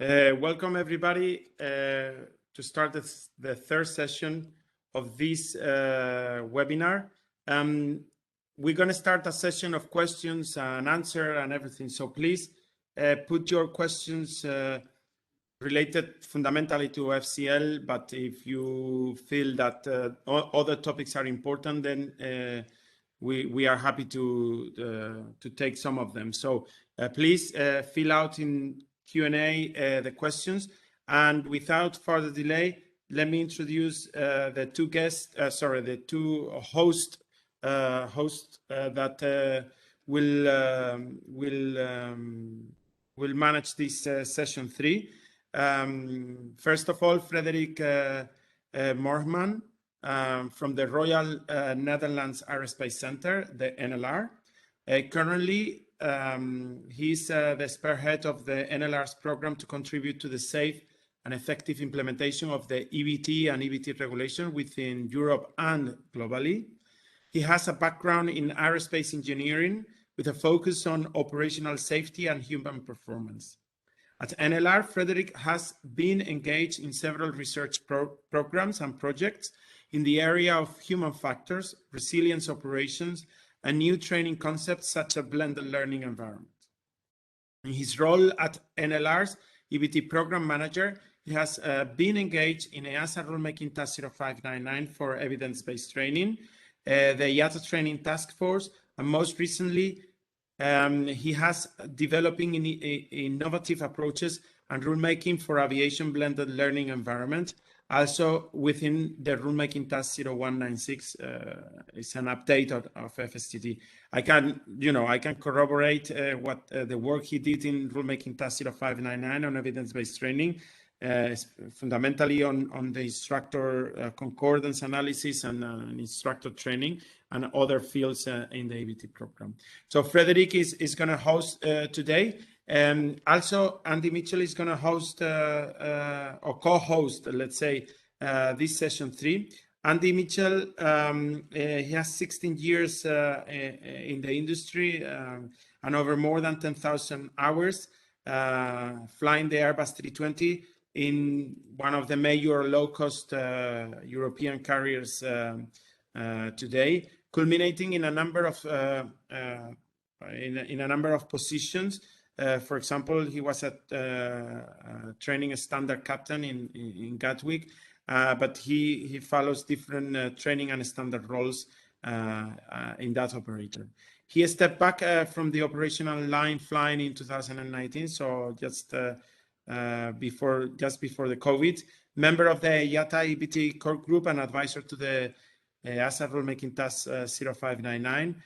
Welcome everybody to start the third session of this webinar. We're going to start a session of questions and answer and everything. So please put your questions related fundamentally to FCL, but if you feel that other topics are important, then we are happy to take some of them. So please fill out in Q&A the questions, and without further delay, let me introduce the two guests. The two hosts that will manage this session 3. First of all, Frederik Moorman from the Royal Netherlands Aerospace Center, the NLR. Currently, he's the spearhead of the NLR's program to contribute to the safe and effective implementation of the EBT and EBT regulation within Europe and globally. He has a background in aerospace engineering with a focus on operational safety and human performance. At NLR, Frederik has been engaged in several research programs and projects in the area of human factors, resilience operations, and new training concepts such as blended learning environment. In his role at NLR's EBT program manager, he has been engaged in EASA rulemaking task 0599 for evidence-based training, the IATA training task force, and most recently, he has developing innovative approaches and rulemaking for aviation blended learning environment. Also within the rulemaking task 0196 is an update of FSTD. I can corroborate what the work he did in rulemaking task 0599 on evidence-based training, fundamentally on the instructor concordance analysis and instructor training and other fields in the EBT program. So Frederik is going to host today. Also, Andy Mitchell is going to host or co-host, let's say, this session 3. Andy Mitchell, he has 16 years in the industry and over more than 10,000 hours flying the Airbus 320 in one of the major low-cost European carriers today, culminating in a number of positions. For example, he was training a standard captain in Gatwick, but he follows different training and standard roles in that operator. He stepped back from the operational line flying in 2019, so just before the COVID. Member of the IATA EBT core group and advisor to the EASA rulemaking task 0599.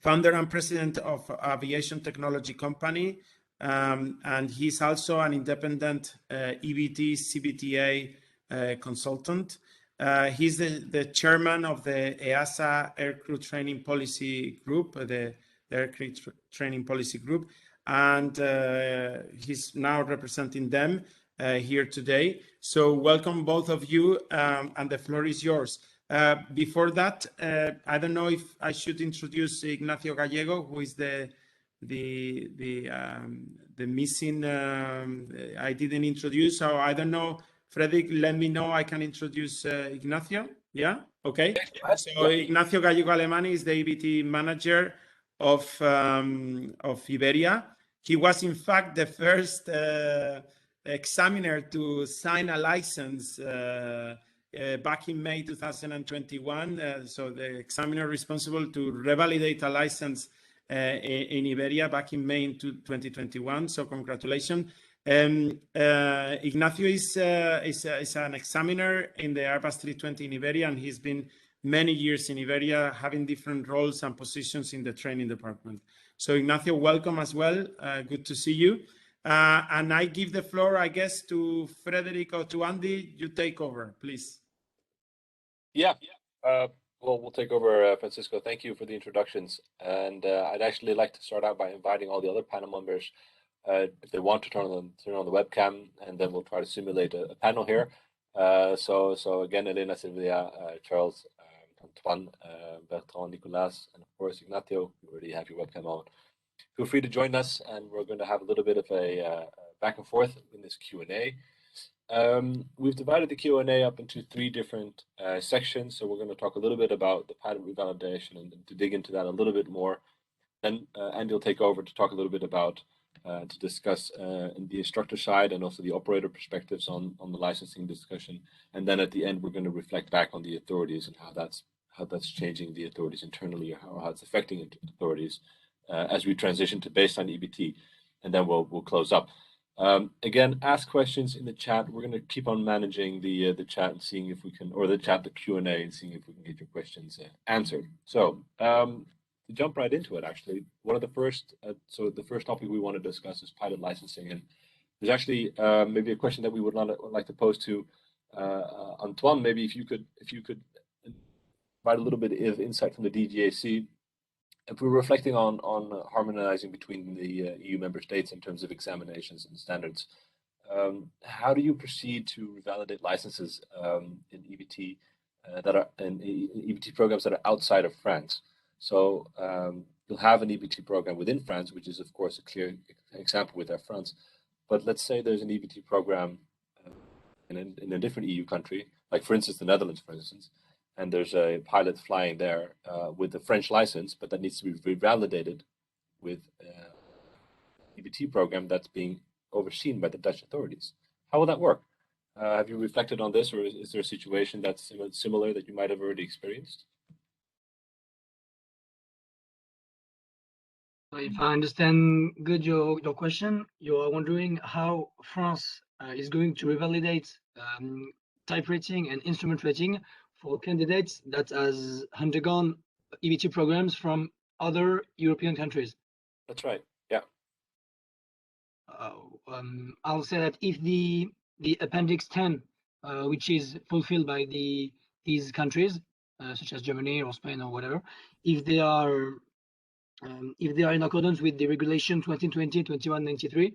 Founder and president of aviation technology company, and he's also an independent EBT CBTA consultant. He's the chairman of the EASA Aircrew Training Policy Group, the Aircrew Training Policy Group, and he's now representing them here today. So welcome both of you, and the floor is yours. Before that, I don't know if I should introduce Ignacio Gallego, who is the missing. I didn't introduce, so I don't know. Frederik, let me know. I can introduce Ignacio. Yeah. Okay. So Ignacio Gallego Alemani is the EBT manager of Iberia. He was in fact the first examiner to sign a license back in May 2021. So the examiner responsible to revalidate a license in Iberia back in May 2021. So congratulations. Ignacio is an examiner in the Airbus 320 in Iberia, and he's been many years in Iberia, having different roles and positions in the training department. So Ignacio, welcome as well. Good to see you. And I give the floor, I guess, to Frederik or to Andy. You take over, please. Yeah. Well, we'll take over, Francisco. Thank you for the introductions. And I'd actually like to start out by inviting all the other panel members if they want to turn on the webcam, and then we'll try to simulate a panel here. So again, Elena, Silvia, Charles, Antoine, Bertrand, Nicolas, and of course Ignacio. You already have your webcam on. Feel free to join us, and we're going to have a little bit of a back and forth in this Q&A. We've divided the Q&A up into 3 different sections. So we're going to talk a little bit about the patent revalidation and to dig into that a little bit more. Then Andy will take over to talk a little bit about, to discuss the instructor side and also the operator perspectives on the licensing discussion. And then at the end, we're going to reflect back on the authorities and how that's changing the authorities internally, or how it's affecting authorities as we transition to baseline EBT. And then we'll close up. Again, ask questions in the chat. We're going to keep on managing the chat and seeing if we can, or the Q&A, and seeing if we can get your questions answered. So to jump right into it, actually, one of the first, so the first topic we want to discuss is pilot licensing, and there's actually maybe a question that we would like to pose to Antoine. Maybe if you could provide a little bit of insight from the DGAC. If we're reflecting on harmonizing between the EU member states in terms of examinations and standards, how do you proceed to revalidate licenses in EBT that are in EBT programs that are outside of France? So you'll have an EBT program within France, which is of course a clear example with Air France. But let's say there's an EBT program in a different EU country, like for instance the Netherlands, for instance, and there's a pilot flying there with a French license, but that needs to be revalidated with EBT program that's being overseen by the Dutch authorities. How will that work? Have you reflected on this, or is there a situation that's similar that you might have already experienced? If I understand good your question, you are wondering how France is going to revalidate type rating and instrument rating for candidates that has undergone EBT programs from other European countries. That's right. Yeah. I'll say that if the Appendix 10, which is fulfilled by these countries, such as Germany or Spain or whatever, if they are in accordance with the regulation 2020-2193,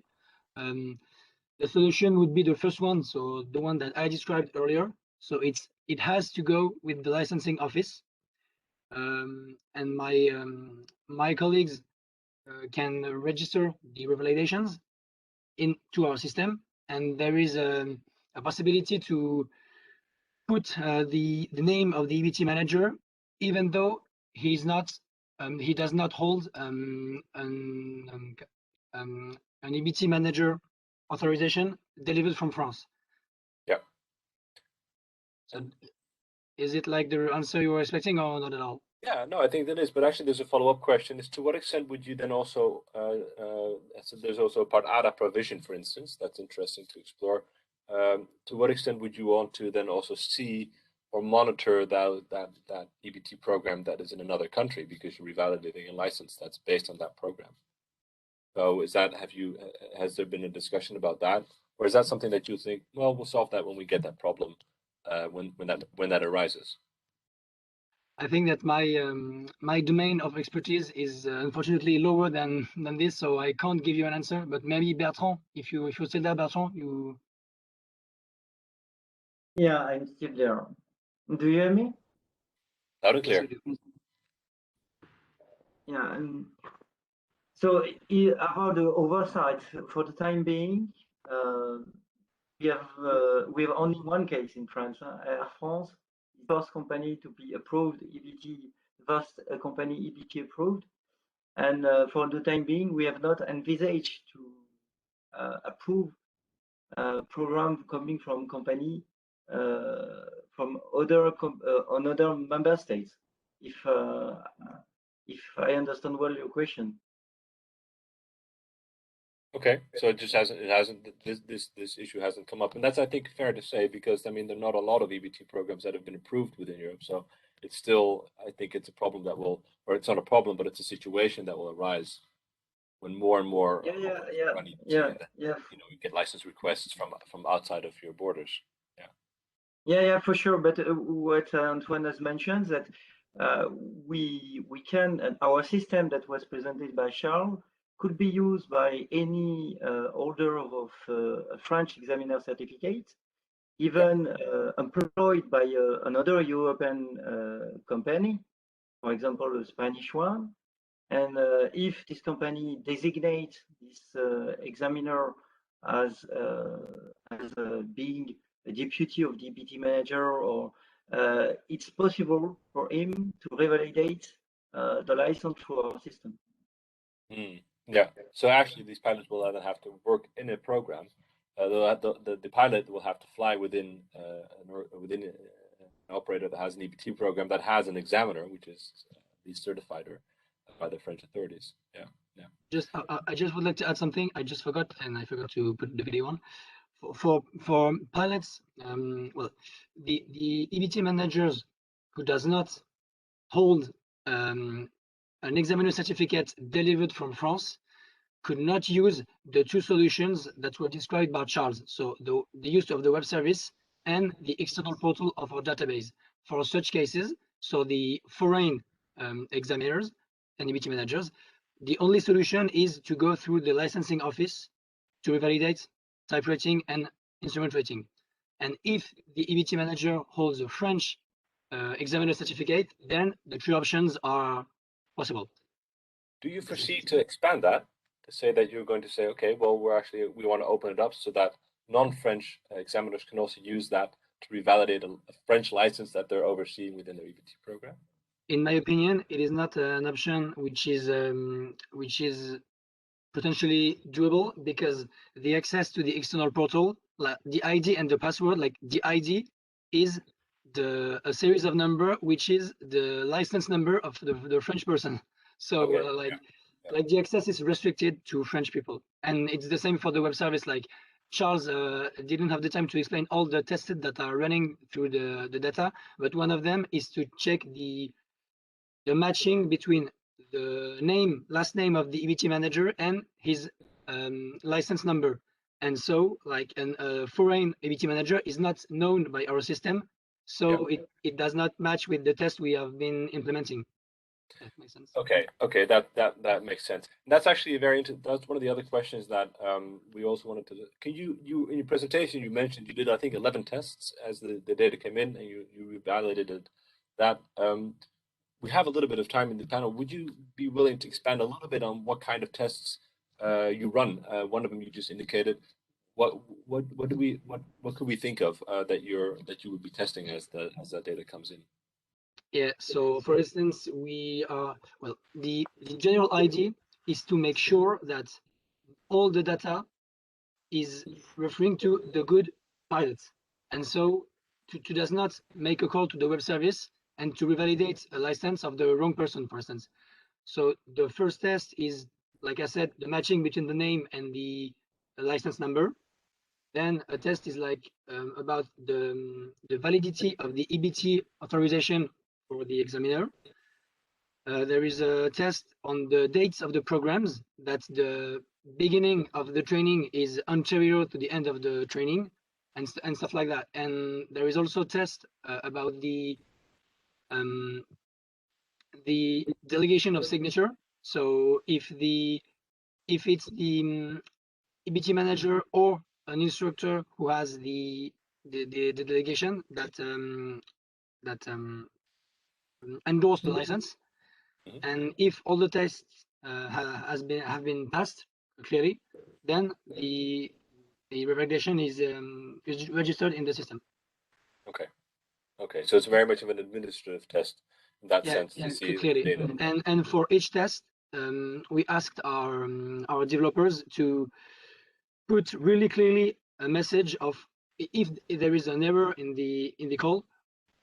the solution would be the first one, so the one that I described earlier. So it has to go with the licensing office, and my colleagues can register the revalidations into our system, and there is a possibility to put the name of the EBT manager, even though he does not hold an EBT manager authorization delivered from France. Yeah. And is it like the answer you were expecting, or not at all? Yeah, no, I think that is. But actually, there's a follow-up question: is to what extent would you then also? So there's also a part ADA provision, for instance, that's interesting to explore. To what extent would you want to then also see or monitor that EBT program that is in another country, because you're revalidating a license that's based on that program? So has there been a discussion about that, or is that something that you think, well, we'll solve that when we get that problem, when that arises? I think that my domain of expertise is unfortunately lower than this, so I can't give you an answer. But maybe Bertrand, if you're still there, Bertrand, you. Yeah, I'm still there. Do you hear me? Loud and clear. Yeah, so about the oversight, for the time being, we have only one case in France. Air France, the first company to be approved EBT, first company EBT approved, and for the time being, we have not envisaged to approve program coming from company from other member states. If I understand well your question. Okay, so this issue hasn't come up, and that's, I think, fair to say, because I mean there are not a lot of EBT programs that have been approved within Europe, so it's still, I think it's a problem that will, or it's not a problem, but it's a situation that will arise when more and more you get license requests from outside of your borders. Yeah, for sure. But what Antoine has mentioned, that we can, our system that was presented by Charles could be used by any holder of a French examiner certificate, even employed by another European company, for example, a Spanish one. And if this company designates this examiner as being a deputy of the EBT manager, or it's possible for him to revalidate the license through our system. Yeah. So actually, these pilots will either have to work in a program. The pilot will have to fly within an operator that has an EBT program that has an examiner, which is certified by the French authorities. Yeah. I just would like to add something. I just forgot, and I forgot to put the video on. For pilots, well, the EBT managers who does not hold an examiner certificate delivered from France could not use the two solutions that were described by Charles. So the use of the web service and the external portal of our database. For such cases, so the foreign examiners and EBT managers, the only solution is to go through the licensing office to revalidate type rating and instrument rating. And if the EBT manager holds a French examiner certificate, then the three options are possible. Do you foresee to expand that, to say that you're going to say, okay, well, we want to open it up so that non-French examiners can also use that to revalidate a French license that they're overseeing within their EBT program? In my opinion, it is not an option which is potentially doable, because the access to the external portal, like the ID and the password, like the ID is a series of number which is the license number of the French person. So Okay. like the access is restricted to French people, and it's the same for the web service. Like Charles didn't have the time to explain all the tests that are running through the data, but one of them is to check the matching between the last name of the EBT manager and his license number. And so like a foreign EBT manager is not known by our system, so it does not match with the test we have been implementing. That makes sense. Okay, that makes sense. And that's actually that's one of the other questions that we also wanted to. Can you in your presentation you mentioned you did, I think, 11 tests as the data came in, and you validated that. We have a little bit of time in the panel. Would you be willing to expand a little bit on what kind of tests you run? One of them you just indicated. What could we think of that you would be testing as that data comes in? Yeah, so for instance, we are, well, the general idea is to make sure that all the data is referring to the good pilots. And so to does not make a call to the web service and to revalidate a license of the wrong person, for instance. So the first test is, like I said, the matching between the name and the license number. Then a test is like about the validity of the EBT authorization for the examiner. There is a test on the dates of the programs, that the beginning of the training is anterior to the end of the training, and stuff like that. And there is also a test about the delegation of signature. So if it's the EBT manager or an instructor who has the delegation that endorse the license, and if all the tests have been passed clearly, then the revalidation is registered in the system. Okay. So it's very much of an administrative test in that sense to see clearly. the data. And for each test, we asked our developers to put really clearly a message of if there is an error in the call,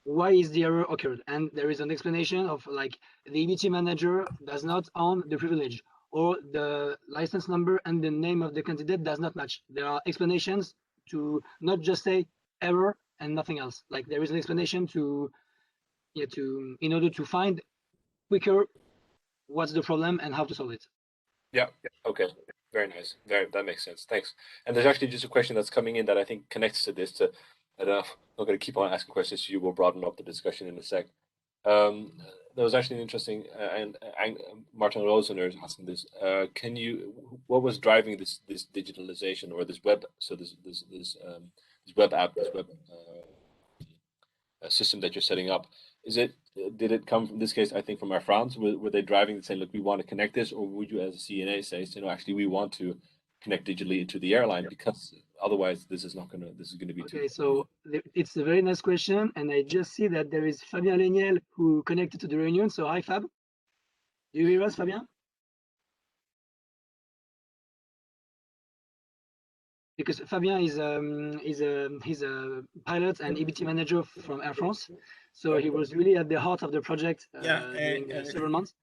why is the error occurred, and there is an explanation of like the EBT manager does not own the privilege, or the license number and the name of the candidate does not match. There are explanations to not just say error and nothing else. Like there is an explanation in order to find quicker what's the problem and how to solve it. Yeah. Okay. Very nice. That makes sense. Thanks. And there's actually just a question that's coming in that I think connects to this. I'm not going to keep on asking questions. You will broaden up the discussion in a sec. There was actually an interesting, and Martin Rosener is asking this. What was driving this digitalization, or this web? So this web app, this web system that you're setting up. did it come from this case, I think from Air France? Were they driving and saying, look, we want to connect this, or would you as a CNA say, actually we want to connect digitally to the airline because otherwise this is going to be okay, so it's a very nice question, and I just see that there is Fabien Leniel who connected to the reunion. So hi, Fab. Do you hear us, Fabien? Because Fabien he's a pilot and EBT manager from Air France, so he was really at the heart of the project during several months.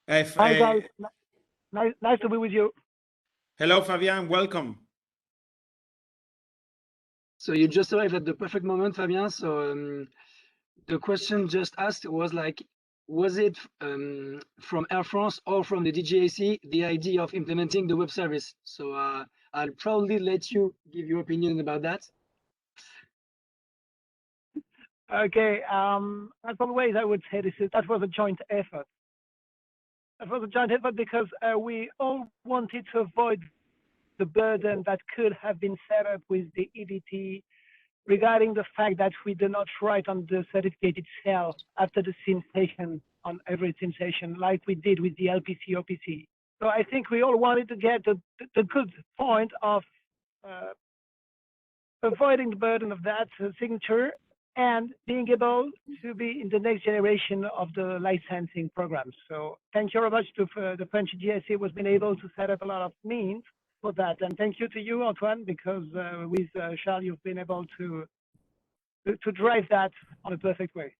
Hi guys, nice to be with you. Hello, Fabien. Welcome. So you just arrived at the perfect moment, Fabien. So the question just asked was like, was it from Air France or from the DGAC the idea of implementing the web service? So I'll probably let you give your opinion about that. Okay, as always, I would say that was a joint effort. That was a joint effort because we all wanted to avoid the burden that could have been set up with the EBT regarding the fact that we do not write on the certificate itself after the SIM station on every SIM station like we did with the LPC OPC. So I think we all wanted to get the good point of avoiding the burden of that signature and being able to be in the next generation of the licensing programs. So thank you very much to the French GSA was been able to set up a lot of means for that. And thank you to you, Antoine, because with Charles, you've been able to drive that on a perfect way.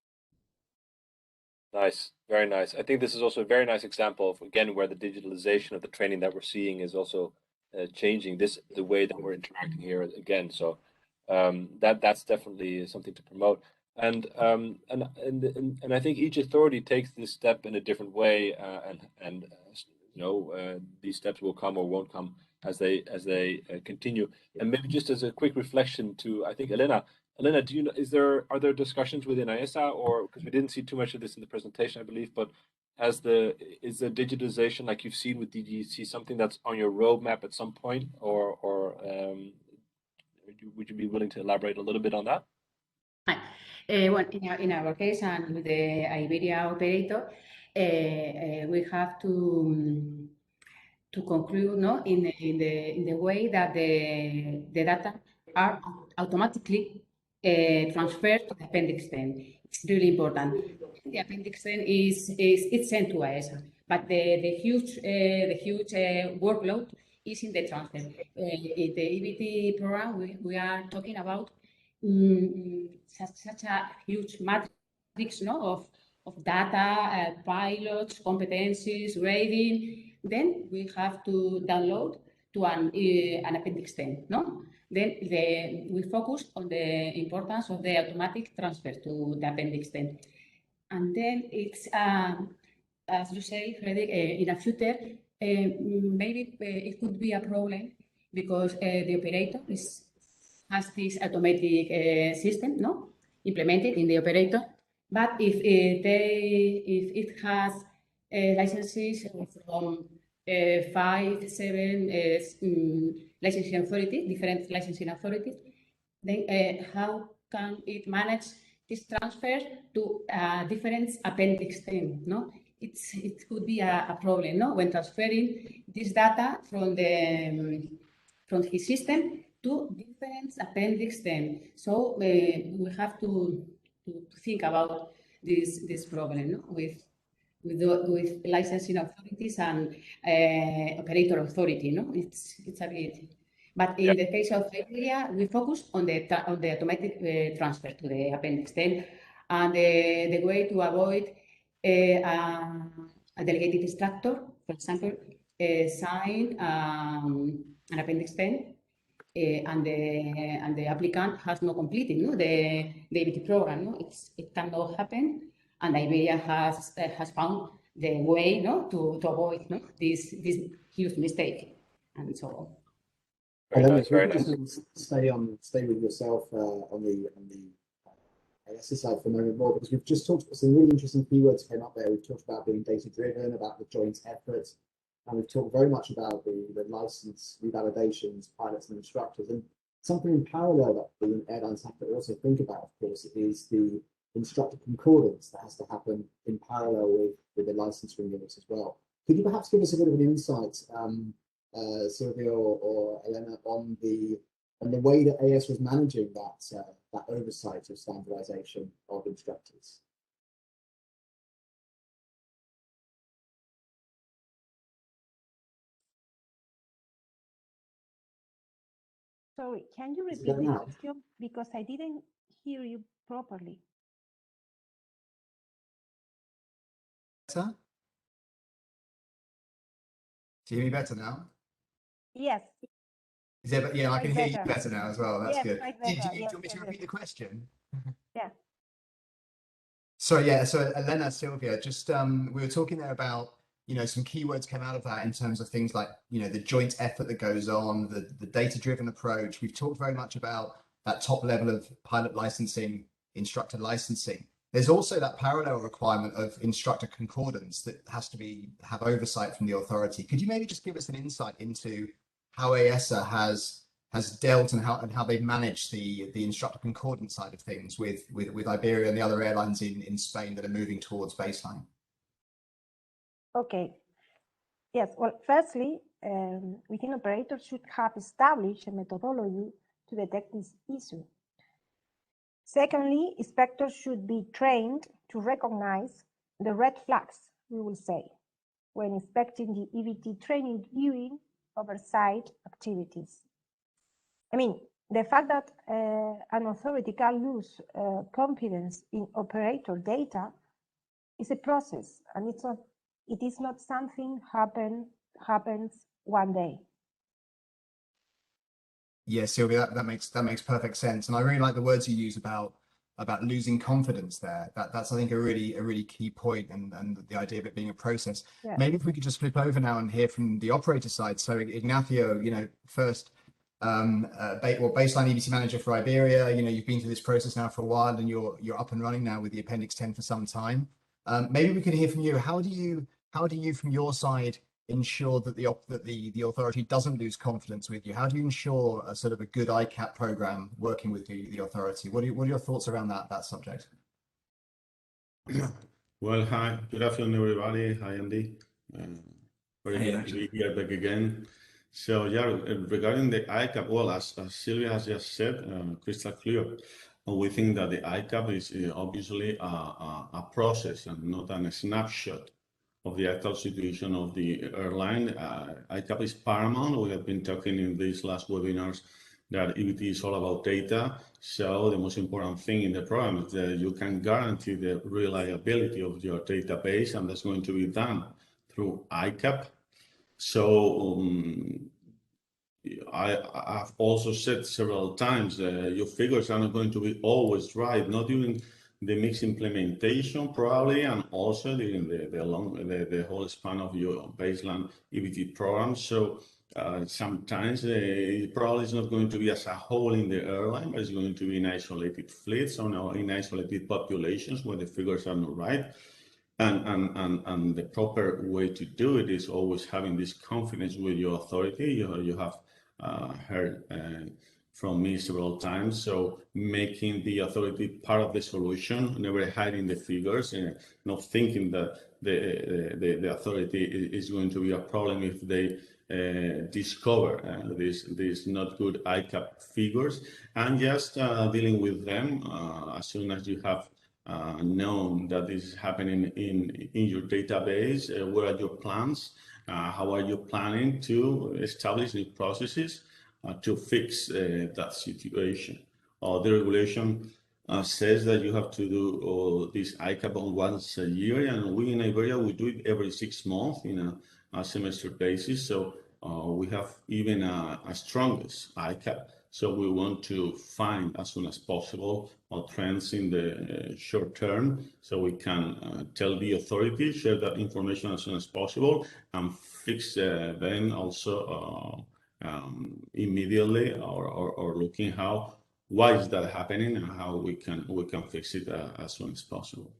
Nice, very nice. I think this is also a very nice example of, again, where the digitalization of the training that we're seeing is also changing the way that we're interacting here again. So that's definitely something to promote. And I think each authority takes this step in a different way, and these steps will come or won't come as they continue. And maybe just as a quick reflection to, I think, Elena, do you know, are there discussions within IESA, or because we didn't see too much of this in the presentation, I believe, but is the digitalization like you've seen with DGC something that's on your roadmap at some point, or would you be willing to elaborate a little bit on that? Well, in our case, and with the Iberia operator, we have to conclude, no, in the way that the data are automatically transferred to the Appendix 10. It's really important. The Appendix 10 it's sent to IESA, but the huge workload is in the transfer. In the EBT program, we are talking about such a huge matrix, no, of data, pilots, competencies, grading. Then we have to download to an Appendix 10, no? Then we focus on the importance of the automatic transfer to the Appendix 10. And then it's, as you say, Frederick, in a future, maybe it could be a problem because the operator has this automatic system, no, implemented in the operator. But if it has licenses from 5, 7 licensing authorities, different licensing authorities, then how can it manage this transfer to different Appendix 10? No, it could be a problem, no, when transferring this data from his system to different Appendix 10. So we have to think about this problem, no, with licensing authorities and operator authority, no, it's a bit. But in the case of Iberia, we focus on the automatic transfer to the Appendix 10, and the way to avoid a delegated instructor, for example, sign an Appendix 10. And the applicant has not completed, no, the EBT program, no, it cannot happen, and Iberia has found the way, no, to avoid, no, this huge mistake, and so on. Very nice. Stay with yourself on the IESA side for a moment more, because we've just talked about some really interesting keywords came up there. We've talked about being data driven, about the joint efforts. And we've talked very much about the license revalidations, pilots and instructors. And something in parallel that the airlines have to also think about, of course, is the instructor concordance that has to happen in parallel with the license renewals as well. Could you perhaps give us a bit of an insight, Silvia or Elena, on the way that AS was managing that oversight of standardization of instructors? Sorry, can you repeat the question? Because I didn't hear you properly. Better? Do you hear me better now? Yes. Is there, yeah, I can hear you better. better now as well. That's Yes, good. quite Do you better. want Yes, me to yes, repeat the question? Yeah. So yeah, so Elena, Silvia, just we were talking there about, you know, some keywords came out of that in terms of things like, you know, the joint effort that goes on, the data-driven approach. We've talked very much about that top level of pilot licensing, instructor licensing. There's also that parallel requirement of instructor concordance that has to have oversight from the authority. Could you maybe just give us an insight into how AESA has dealt and how they've managed the instructor concordance side of things with Iberia and the other airlines in Spain that are moving towards baseline? Okay. Yes. Well, firstly, within operators should have established a methodology to detect this issue. Secondly, inspectors should be trained to recognize the red flags, we will say, when inspecting the EBT training during oversight activities. I mean, the fact that an authority can lose confidence in operator data is a process, and it is not something happens one day. Yeah, Sylvia, that makes perfect sense, and I really like the words you use about losing confidence there. That's I think a really key point, and the idea of it being a process. Yeah. Maybe if we could just flip over now and hear from the operator side. So Ignacio, you know, first, baseline EBT manager for Iberia. You know, you've been through this process now for a while, and you're up and running now with the Appendix 10 for some time. Maybe we could hear from you. How do you from your side ensure that the authority doesn't lose confidence with you? How do you ensure a sort of a good ICAP program working with the authority? What are your thoughts around that subject? Well, hi, good afternoon, everybody. Hi, Andy. Very good to be here back again. So yeah, regarding the ICAP, well, as Silvia has just said, crystal clear. We think that the ICAP is obviously a process and not a snapshot of the actual situation of the airline. ICAP is paramount. We have been talking in these last webinars that EBT is all about data. So the most important thing in the program is that you can guarantee the reliability of your database, and that's going to be done through ICAP. So I've also said several times, your figures are not going to be always right, not during the mixed implementation probably, and also during the whole span of your baseline EBT program. So sometimes it probably is not going to be as a whole in the airline, but it's going to be in isolated fleets or in isolated populations where the figures are not right. And the proper way to do it is always having this confidence with your authority. You have heard from me several times. So making the authority part of the solution, never hiding the figures, and not thinking that the authority is going to be a problem if they discover these not good ICAP figures, and just dealing with them as soon as you have known that this is happening in your database. What are your plans? How are you planning to establish new processes to fix that situation? The regulation says that you have to do this ICAP once a year, and we in Iberia, we do it every 6 months in a semester basis. So we have even a strongest ICAP. So we want to find as soon as possible trends in the short term, so we can tell the authority, share that information as soon as possible, and fix them also immediately, or looking why is that happening and how we can fix it as soon as possible.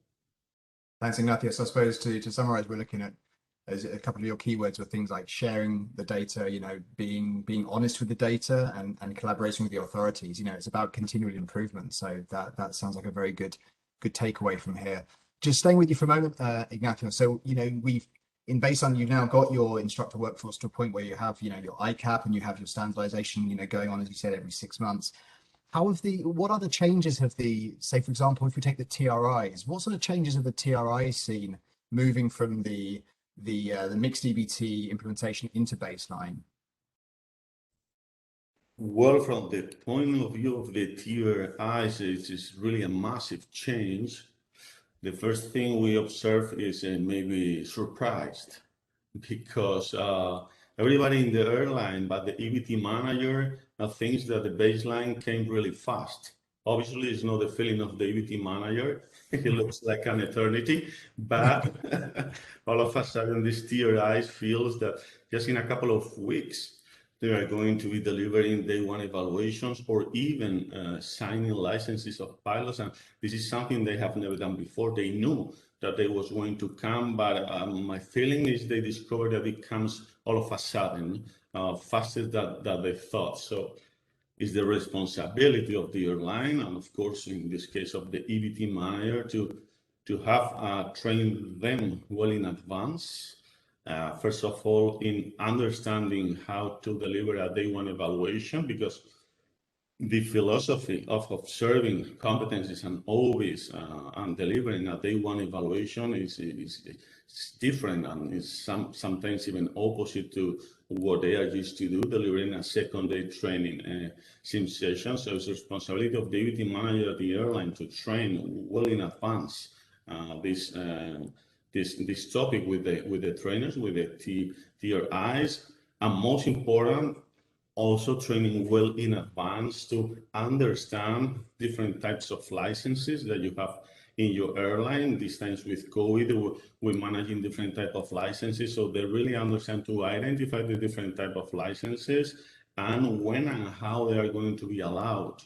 Thanks, Ignacio. So I suppose to summarize, we're looking at as a couple of your keywords were things like sharing the data, you know, being honest with the data, and collaborating with the authorities. You know, it's about continual improvement. So that sounds like a very good good takeaway from here. Just staying with you for a moment, Ignacio. So, you know, in baseline, you've now got your instructor workforce to a point where you have, you know, your ICAP and you have your standardization, you know, going on, as you said, every 6 months. What other changes have say, for example, if we take the TRIs, what sort of changes have the TRIs seen moving from the mixed EBT implementation into baseline? Well, from the point of view of the TRIs, it's really a massive change. The first thing we observe is maybe surprised, because everybody in the airline, but the EBT manager, thinks that the baseline came really fast. Obviously, it's not the feeling of the EBT manager. It looks like an eternity, but all of a sudden, this TRIs feels that just in a couple of weeks, they are going to be delivering day one evaluations or even signing licenses of pilots. And this is something they have never done before. They knew that they was going to come, but my feeling is they discovered that it comes all of a sudden, faster than they thought. So it's the responsibility of the airline, and of course, in this case of the EBT manager, to have trained them well in advance. First of all, in understanding how to deliver a day one evaluation, because the philosophy of observing competencies and always and delivering a day one evaluation is different, and is sometimes even opposite to what they are used to do, delivering a second day training sim session. So it's the responsibility of the EBT manager at the airline to train well in advance this topic with the trainers, with the TRIs, and most important, also training well in advance to understand different types of licenses that you have in your airline. These times with COVID, we're managing different type of licenses, so they really understand to identify the different type of licenses and when and how they are going to be allowed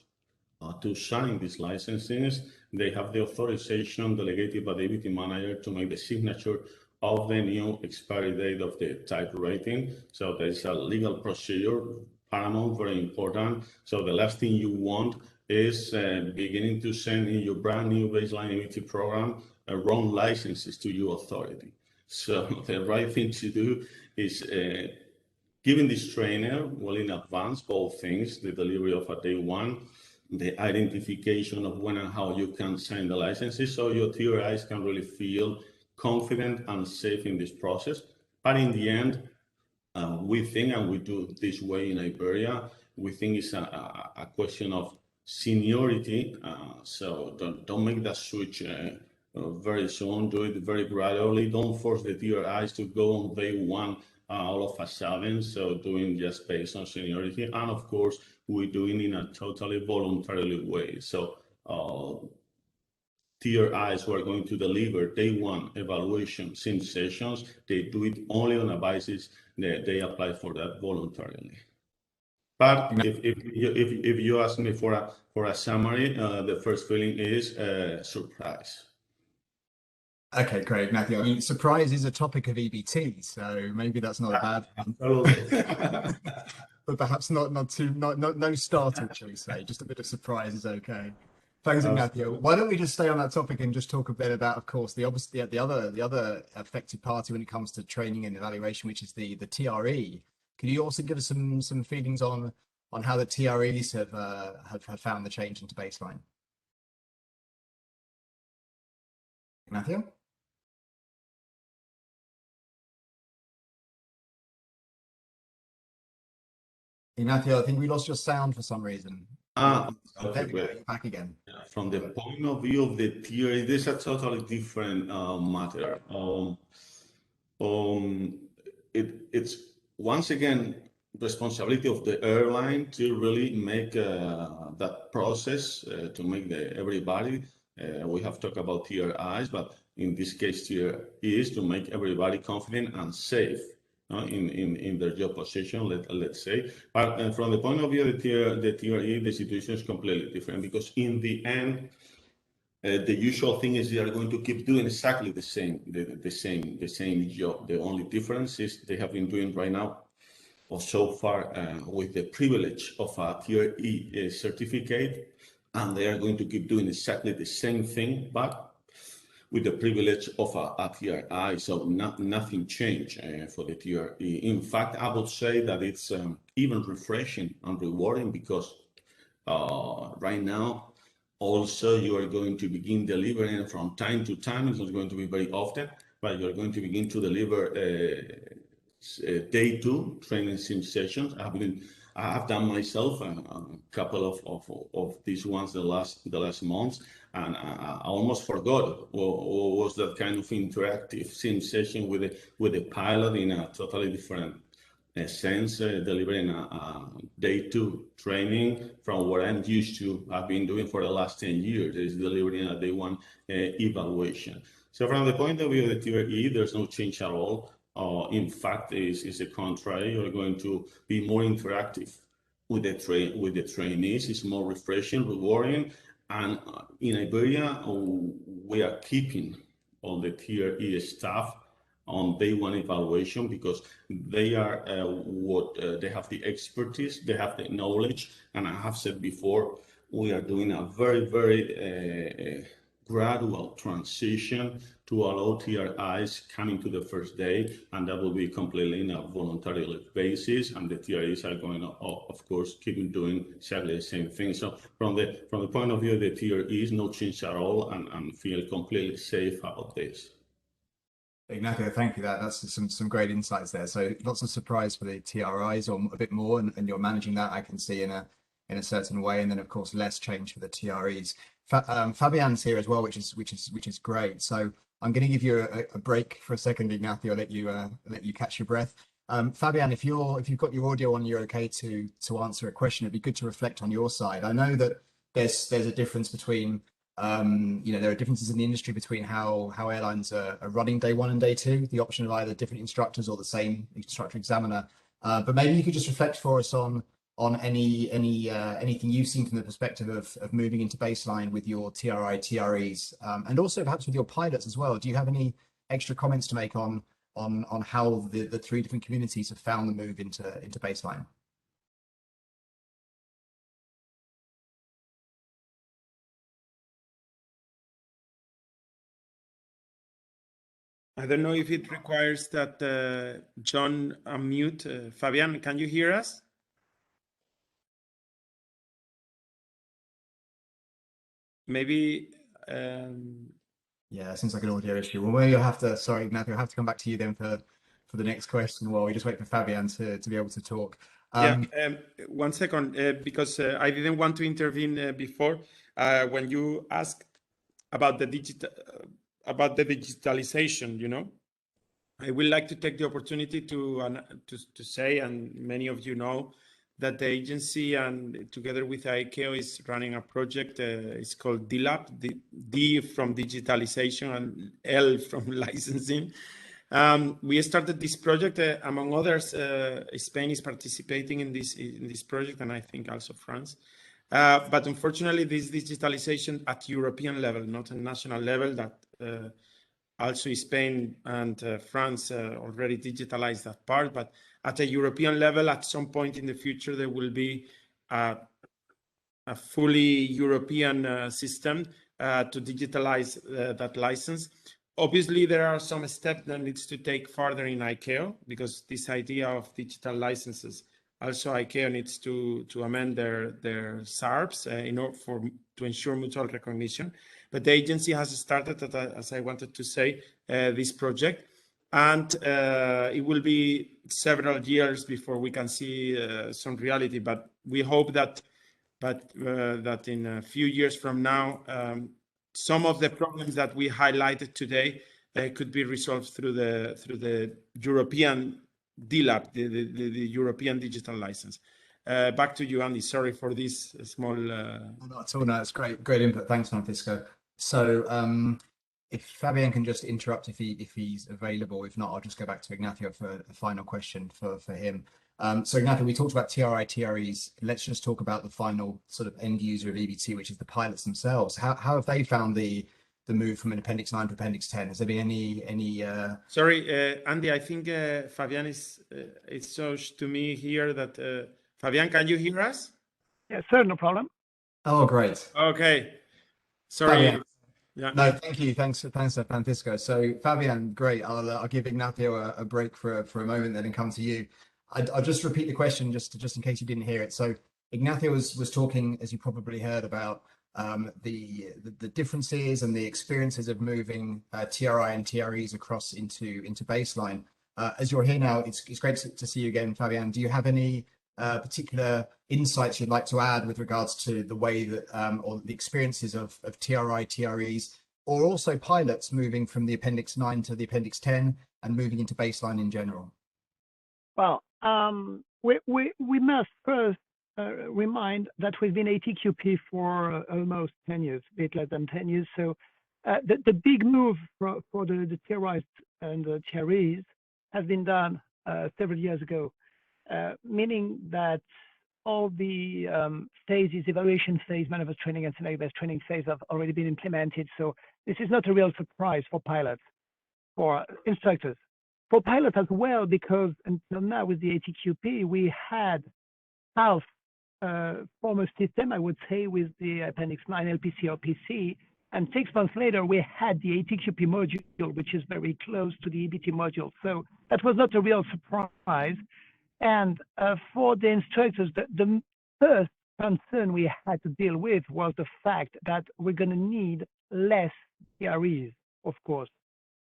to sign these licenses. They have the authorization delegated by the EBT manager to make the signature of the new expiry date of the type rating. So there's a legal procedure, paramount, very important. So the last thing you want is beginning to send in your brand new baseline EBT program wrong licenses to your authority. So the right thing to do is giving this trainer well in advance both things, the delivery of a day one, the identification of when and how you can sign the licenses, so your TRIs can really feel confident and safe in this process. But in the end, we think, and we do this way in Iberia, we think it's a question of seniority. So don't make that switch very soon. Do it very gradually. Don't force the TRIs to go on day one all of a sudden. So doing just based on seniority, and of course we're doing in a totally voluntarily way. So TRIs who are going to deliver day one evaluation sim sessions, they do it only on a basis that they apply for that voluntarily. But if you ask me for a summary, the first feeling is surprise. Okay, great, Matthew. I mean, surprise is a topic of EBT, so maybe that's not a bad one. But perhaps no starter, shall we say? Just a bit of surprise is okay. Thanks, Ignacio. Why don't we just stay on that topic and just talk a bit about, of course, the other affected party when it comes to training and evaluation, which is the TRE. Can you also give us some feelings on how the TREs have found the change into baseline? Ignacio? Ignacio, I think we lost your sound for some reason. Okay, there we go, you're back again. From the point of view of the TRE, this is a totally different matter. It's once again responsibility of the airline to really make that process to make everybody. We have talked about TRIs, but in this case, TRE is to make everybody confident and safe in their job position, let's say. But from the point of view of the TRE, the situation is completely different, because in the end, the usual thing is they are going to keep doing exactly the same job. The only difference is they have been doing right now, or so far, with the privilege of a TRE certificate, and they are going to keep doing exactly the same thing, but with the privilege of a TRI, so nothing changed for the TRE. In fact, I would say that it's even refreshing and rewarding, because right now, also you are going to begin delivering from time to time. It's not going to be very often, but you're going to begin to deliver day 2 training sim sessions. I have done myself a couple of these ones the last months, and I almost forgot what was that kind of interactive sim session with the pilot in a totally different sense, delivering a day 2 training from what I'm used to have been doing for the last 10 years, is delivering a day 1 evaluation. So from the point of view of the Tier E, there's no change at all. In fact, it's the contrary. You're going to be more interactive with the trainees. It's more refreshing, rewarding, and in Iberia, we are keeping all the Tier E staff on day 1 evaluation, because they are they have the expertise, they have the knowledge, and I have said before, we are doing a very gradual transition to allow TRIs coming to the first day, and that will be completely on a voluntary basis, and the TRIs are going to, of course, keep doing exactly the same thing. So from the point of view of the TRIs, no change at all, and feel completely safe about this. Ignacio, thank you. That's some great insights there. So lots of surprise for the TRIs, or a bit more, and you're managing that, I can see, in a certain way, and then of course less change for the TREs. Fabian's here as well, which is great. So I'm going to give you a break for a second, Ignacio. Let you catch your breath. Fabian, if you've got your audio on, you're okay to answer a question. It'd be good to reflect on your side. I know that there's a difference between there are differences in the industry between how airlines are running day 1 and day 2, the option of either different instructors or the same instructor examiner. But maybe you could just reflect for us on anything you've seen from the perspective of moving into baseline with your TRI, TREs, and also perhaps with your pilots as well. Do you have any extra comments to make on how the 3 different communities have found the move into baseline? I don't know if it requires that John unmute. Fabian, can you hear us? Maybe. Yeah, it seems like an audio issue. Well, you'll have to, sorry, Ignacio, I'll have to come back to you then for the next question while we just wait for Fabian to be able to talk. 1 second, because I didn't want to intervene before when you asked about the digitalization. I would like to take the opportunity to say, and many of you know, that the agency, and together with ICAO, is running a project. It's called DLAP, D from digitalization and L from licensing. We started this project, among others. Spain is participating in this project, and I think also France. But unfortunately, this digitalization at European level, not a national level, that also Spain and France already digitalized that part. But at a European level, at some point in the future, there will be a fully European system to digitalize that license. Obviously, there are some steps that needs to take further in ICAO, because this idea of digital licenses, also ICAO needs to amend their SARPs in order to ensure mutual recognition. But the agency has started, as I wanted to say, this project, and it will be several years before we can see some reality. But we hope that in a few years from now, some of the problems that we highlighted today could be resolved through the European DLAP, the European digital license. Back to you, Andy. Sorry for this small. Not at all. No, it's great input. Thanks, Francisco. So if Fabian can just interrupt if he's available. If not, I'll just go back to Ignacio for a final question for him. So Ignacio, we talked about TRI, TREs. Let's just talk about the final sort of end user of EBT, which is the pilots themselves. How have they found the move from an Appendix 9 to Appendix 10? Has there been any? Sorry, Andy. I think Fabian it shows to me here that Fabian, can you hear us? Yes, sir, no problem. Oh, great. Okay. Sorry. Fabian. Yeah. No, thank you. Thanks, Francisco. So Fabian, great. I'll give Ignacio a break for a moment then and come to you. I'll just repeat the question just in case you didn't hear it. So Ignacio was talking, as you probably heard, about the differences and the experiences of moving TRI and TREs across into baseline. As you're here now, it's great to see you again, Fabian. Do you have any particular insights you'd like to add with regards to the way that or the experiences of TRI, TREs, or also pilots moving from the Appendix 9 to the Appendix 10 and moving into baseline in general? Well, we must first remind that we've been ATQP for almost 10 years, a bit less than 10 years. So the big move for the TRIs and the TREs has been done several years ago, meaning that all the phases, evaluation phase, maneuver training, and scenario-based training phase have already been implemented. So this is not a real surprise for pilots, for instructors. For pilots as well, because until now with the ATQP, we had half former system, I would say, with the Appendix 9 LPC or PC, and 6 months later, we had the ATQP module, which is very close to the EBT module. So that was not a real surprise. And for the instructors, the first concern we had to deal with was the fact that we're going to need less TREs, of course.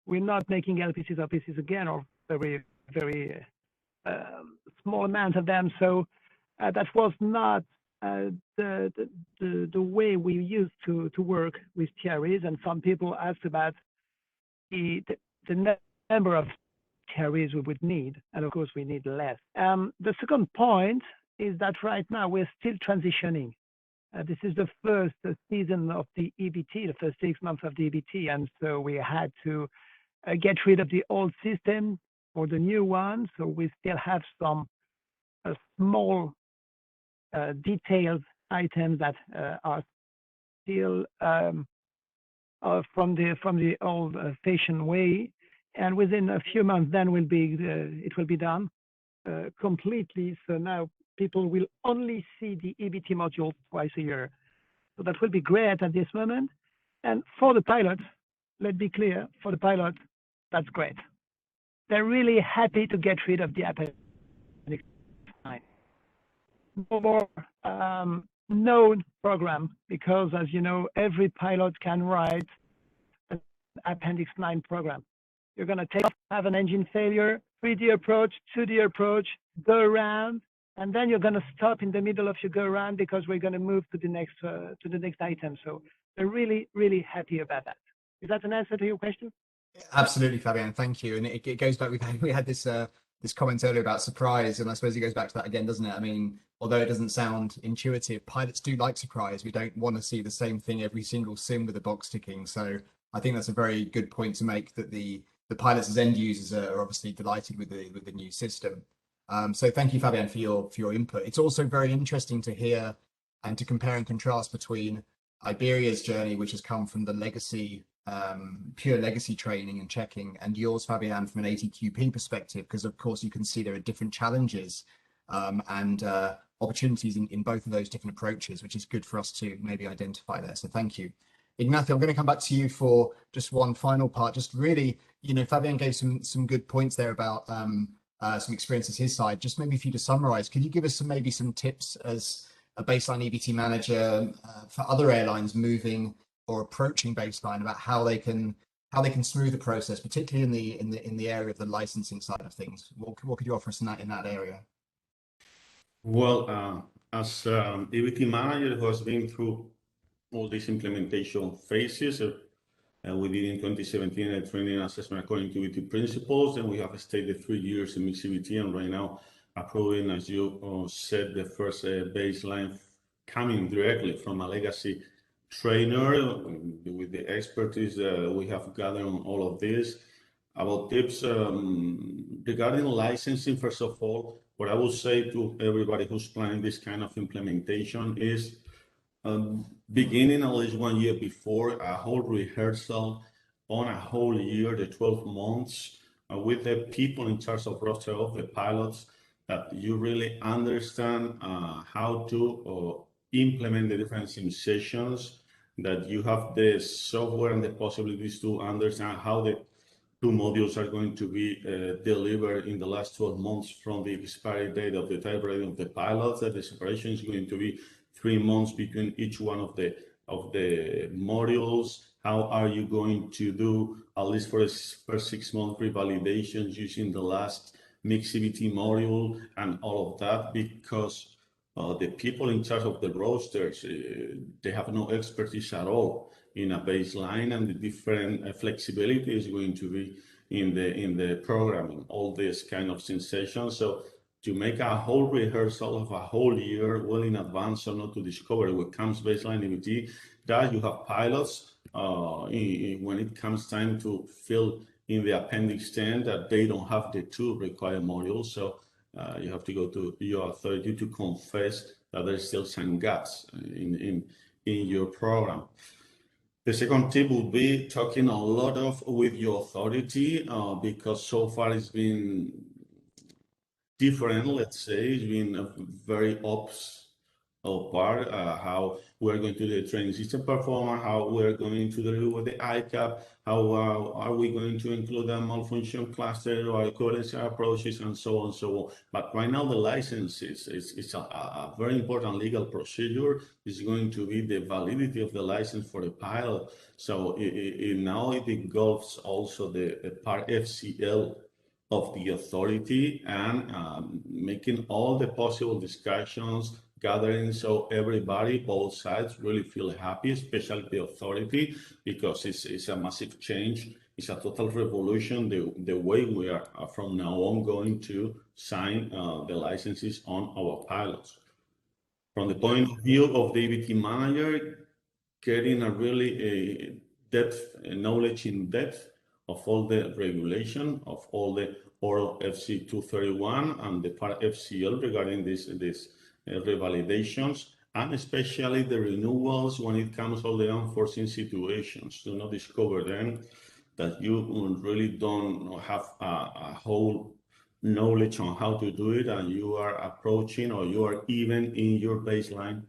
We're not making LPCs or PCs again, or very, very small amount of them. So that was not the way we used to work with TREs. And some people asked about the number of TREs we would need, and of course we need less. The second point is that right now we're still transitioning. This is the first season of the EBT, the first 6 months of the EBT, and so we had to get rid of the old system for the new one. So we still have some small detailed items that are still from the old fashioned way. And within a few months, then it will be done completely. So now people will only see the EBT module twice a year. So that will be great at this moment. And for the pilots, let's be clear, for the pilots, that's great. They're really happy to get rid of the Appendix 9. No more known program, because as you know, every pilot can write an Appendix 9 program. You're going to take off, have an engine failure, 3D approach, 2D approach, go around, and then you're going to stop in the middle of your go around because we're going to move to the next item. So they're really, really happy about that. Is that an answer to your question? Absolutely, Fabian. Thank you. And it goes back. We had this this comment earlier about surprise, and I suppose it goes back to that again, doesn't it? I mean, although it doesn't sound intuitive, pilots do like surprise. We don't want to see the same thing every single sim with the box ticking. So I think that's a very good point to make, that the pilots as end users are obviously delighted with the new system. So thank you, Fabian, for your input. It's also very interesting to hear and to compare and contrast between Iberia's journey, which has come from the legacy, pure legacy training and checking, and yours, Fabian, from an ATQP perspective, because of course you can see there are different challenges and opportunities in both of those different approaches, which is good for us to maybe identify there. So thank you. Ignacio, I'm going to come back to you for just one final part. Just really, you know, Fabian gave some good points there about some experiences his side. Just maybe for you to summarize, could you give us maybe some tips as a baseline EBT manager for other airlines moving or approaching baseline, about how they can smooth the process, particularly in the area of the licensing side of things? What could you offer us in that area? Well, as EBT manager who has been through all these implementation phases, we did in 2017 a training assessment according to EBT principles, and we have stayed the 3 years in mixed EBT, and right now approving, as you said, the first baseline coming directly from a legacy trainer with the expertise we have gathered on all of this. About tips regarding licensing, first of all, what I will say to everybody who's planning this kind of implementation is beginning at least 1 year before, a whole rehearsal on a whole year, the 12 months, with the people in charge of roster of the pilots, that you really understand how to implement the different sim sessions, that you have the software and the possibilities to understand how the two modules are going to be delivered in the last 12 months from the expiry date of the type rating of the pilots, that the separation is going to be 3 months between each one of the modules. How are you going to do, at least for the first 6 month revalidations using the last mixed EBT module and all of that, because the people in charge of the rosters, they have no expertise at all in a baseline, and the different flexibility is going to be in the programming, all this kind of sensations. So to make a whole rehearsal of a whole year well in advance, or not to discover what comes baseline EBT, that you have pilots when it comes time to fill in the appendix 10, that they don't have the 2 required modules. So you have to go to your authority to confess that there's still some gaps in your program. The second tip will be talking a lot with your authority, because so far it's been different, let's say. It's been a very ops part, how we're going to do the training system performance, how we're going to deliver with the ICAP, how are we going to include a malfunction cluster or equivalency approaches, and so on and so on. But right now the license is a very important legal procedure. It's going to be the validity of the license for the pilot. So now it engulfs also the part FCL of the authority, and making all the possible discussions, gathering, so everybody, both sides, really feel happy, especially the authority, because it's a massive change. It's a total revolution, the way we are from now on going to sign the licenses on our pilots. From the point of view of the EBT manager, getting a really knowledge in depth of all the regulation, of all the oral FC 231 and the part FCL regarding this revalidations, and especially the renewals when it comes all the unforeseen situations. Do not discover them, that you really don't have a whole knowledge on how to do it, and you are approaching, or you are even in your baseline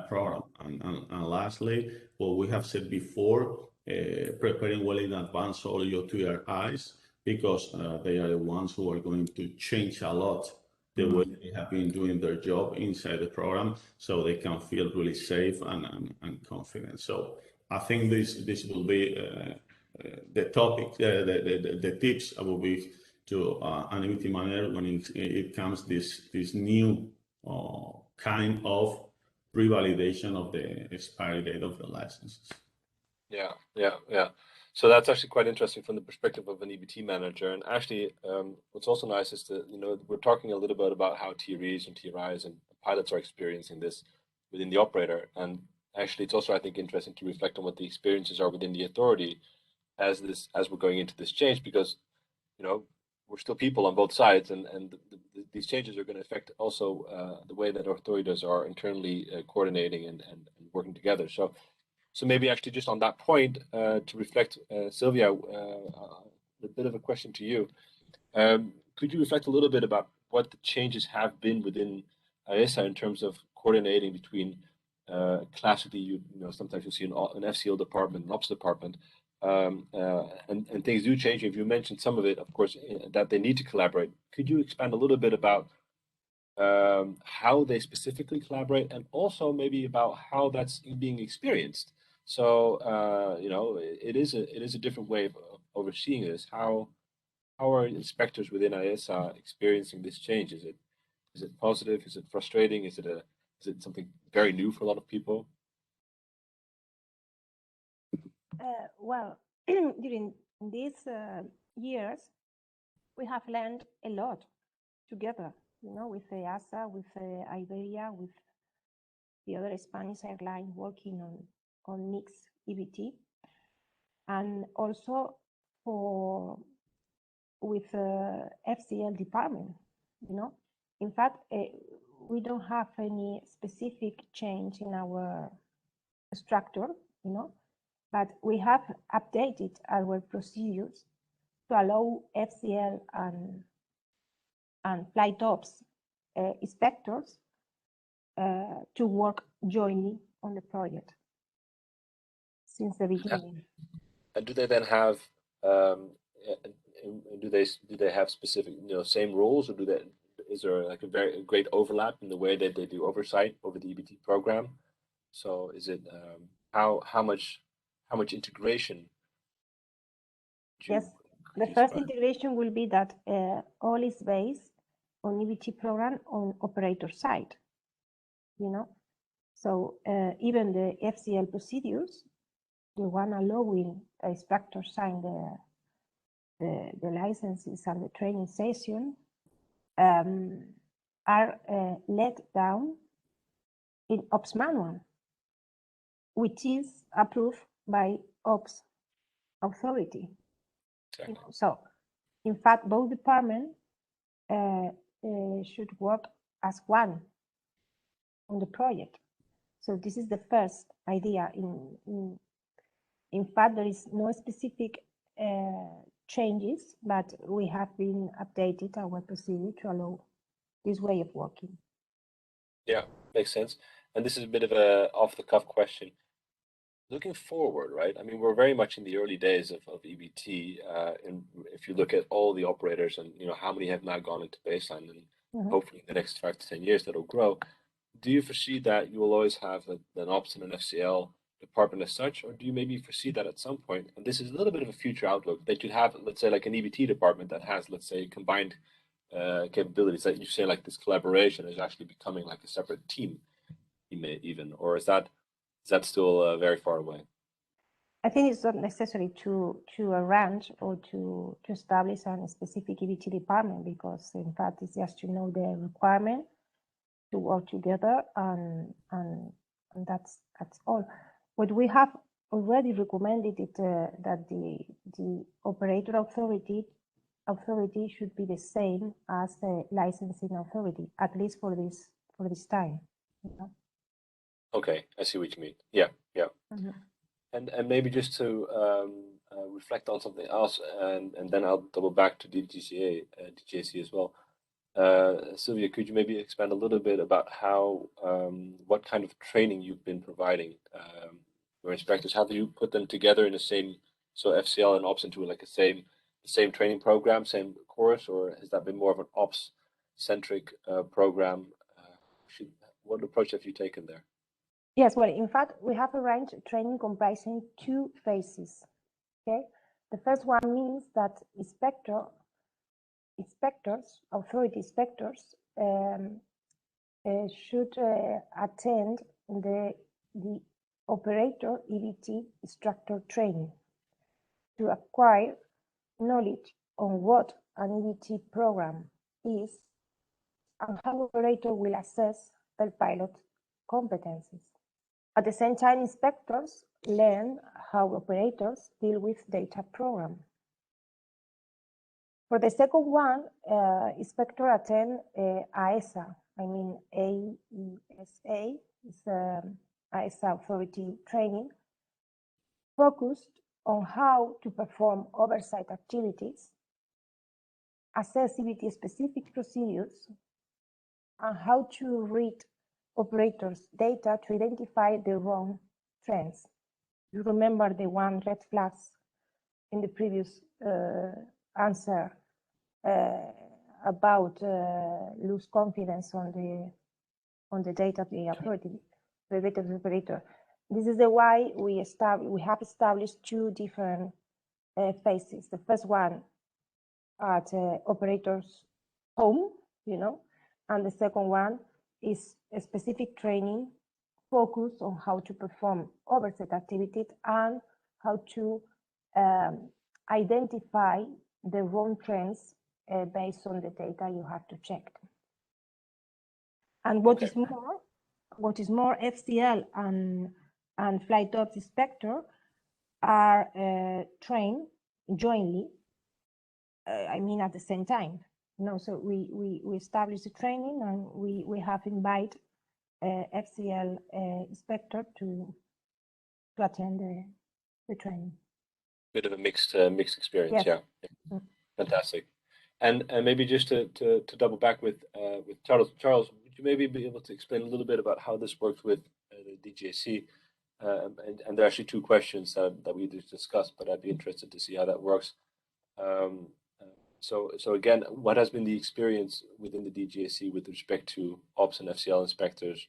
program. And lastly, what we have said before, preparing well in advance all your TRIs, because they are the ones who are going to change a lot the way they have been doing their job inside the program, so they can feel really safe and confident. So I think this will be the topic, the tips I will be to an EBT manager when it comes this new kind of revalidation of the expiry date of the licenses. Yeah. So that's actually quite interesting from the perspective of an EBT manager. And actually, what's also nice is that, we're talking a little bit about how TREs and TRIs and pilots are experiencing this within the operator. And actually, it's also, I think, interesting to reflect on what the experiences are within the authority as we're going into this change, because, we're still people on both sides, and these changes are going to affect also the way that authorities are internally coordinating and working together. So maybe actually just on that point, to reflect, Sylvia, a bit of a question to you. Could you reflect a little bit about what the changes have been within AESA in terms of coordinating between classically, sometimes you see an FCL department, an ops department, and things do change. If you mentioned some of it, of course, that they need to collaborate. Could you expand a little bit about how they specifically collaborate, and also maybe about how that's being experienced? So it is a different way of overseeing this. How are inspectors within AESA experiencing this change? Is it positive? Is it frustrating? Is it something very new for a lot of people? Well, during these years, we have learned a lot together, with EASA, with Iberia, with the other Spanish airline working on mixed EBT, and also with FCL department. In fact, we don't have any specific change in our structure, but we have updated our procedures to allow FCL and flight ops inspectors to work jointly on the project since the beginning. And do they then have do they have specific same roles, or is there like a great overlap in the way that they do oversight over the EBT program? So is it how much integration? Yes, the first integration will be that all is based on EBT program on operator side, So even the FCL procedures, the one allowing the inspector sign the licenses and the training session are let down in Ops manual, which is approved by Ops authority. Exactly. So, in fact, both departments should work as one on the project. So this is the first idea. In fact, there is no specific changes, but we have been updated our procedure to allow this way of working. Yeah, makes sense. And this is a bit of a off-the-cuff question. Looking forward, right? I mean, we're very much in the early days of EBT, and if you look at all the operators and how many have now gone into baseline, and hopefully in the next 5 to 10 years that'll grow. Do you foresee that you will always have an Ops and an FCL department as such, or do you maybe foresee that at some point, and this is a little bit of a future outlook, that you'd have, let's say, like an EBT department that has, let's say, combined capabilities, that you say like this collaboration is actually becoming like a separate team, even, or is that still very far away? I think it's not necessary to arrange or to establish a specific EBT department, because in fact it's just to know the requirement to work together, and that's all. What we have already recommended is that the operator authority should be the same as the licensing authority, at least for this time. Okay, I see what you mean. Yeah. And maybe just to reflect on something else, and then I'll double back to DGAC as well. Sylvia, could you maybe expand a little bit about how, what kind of training you've been providing your inspectors? Have you put them together in the same, so FCL and Ops into like the same training program, same course, or has that been more of an Ops-centric program? What approach have you taken there? Yes, well, in fact, we have arranged training comprising 2 phases. Okay, the first one means that authority inspectors should attend the operator EBT instructor training to acquire knowledge on what an EBT program is and how operator will assess their pilot competencies. At the same time, inspectors learn how operators deal with data program. For the second one, inspector attend AESA. I mean, AESA is AESA authority training, focused on how to perform oversight activities, assess EBT specific procedures, and how to read operators' data to identify the wrong trends. You remember the one red flags in the previous answer about lose confidence on the data of the authority, the data of the operator. This is the why we have established 2 different phases. The first one at operators' home, and the second one is a specific training focused on how to perform oversight activities and how to identify the wrong trends based on the data you have to check. And what is more, FCL and flight ops inspector are trained jointly. I mean, at the same time. So we establish the training, and we have invited FCL inspector to attend the training. Bit of a mixed experience, yes. Yeah. Fantastic. And maybe just to double back with Charles. Charles, you maybe be able to explain a little bit about how this works with the DGAC? And there are actually two questions that we just discussed, but I'd be interested to see how that works. So again, what has been the experience within the DGAC with respect to Ops and Fcl inspectors?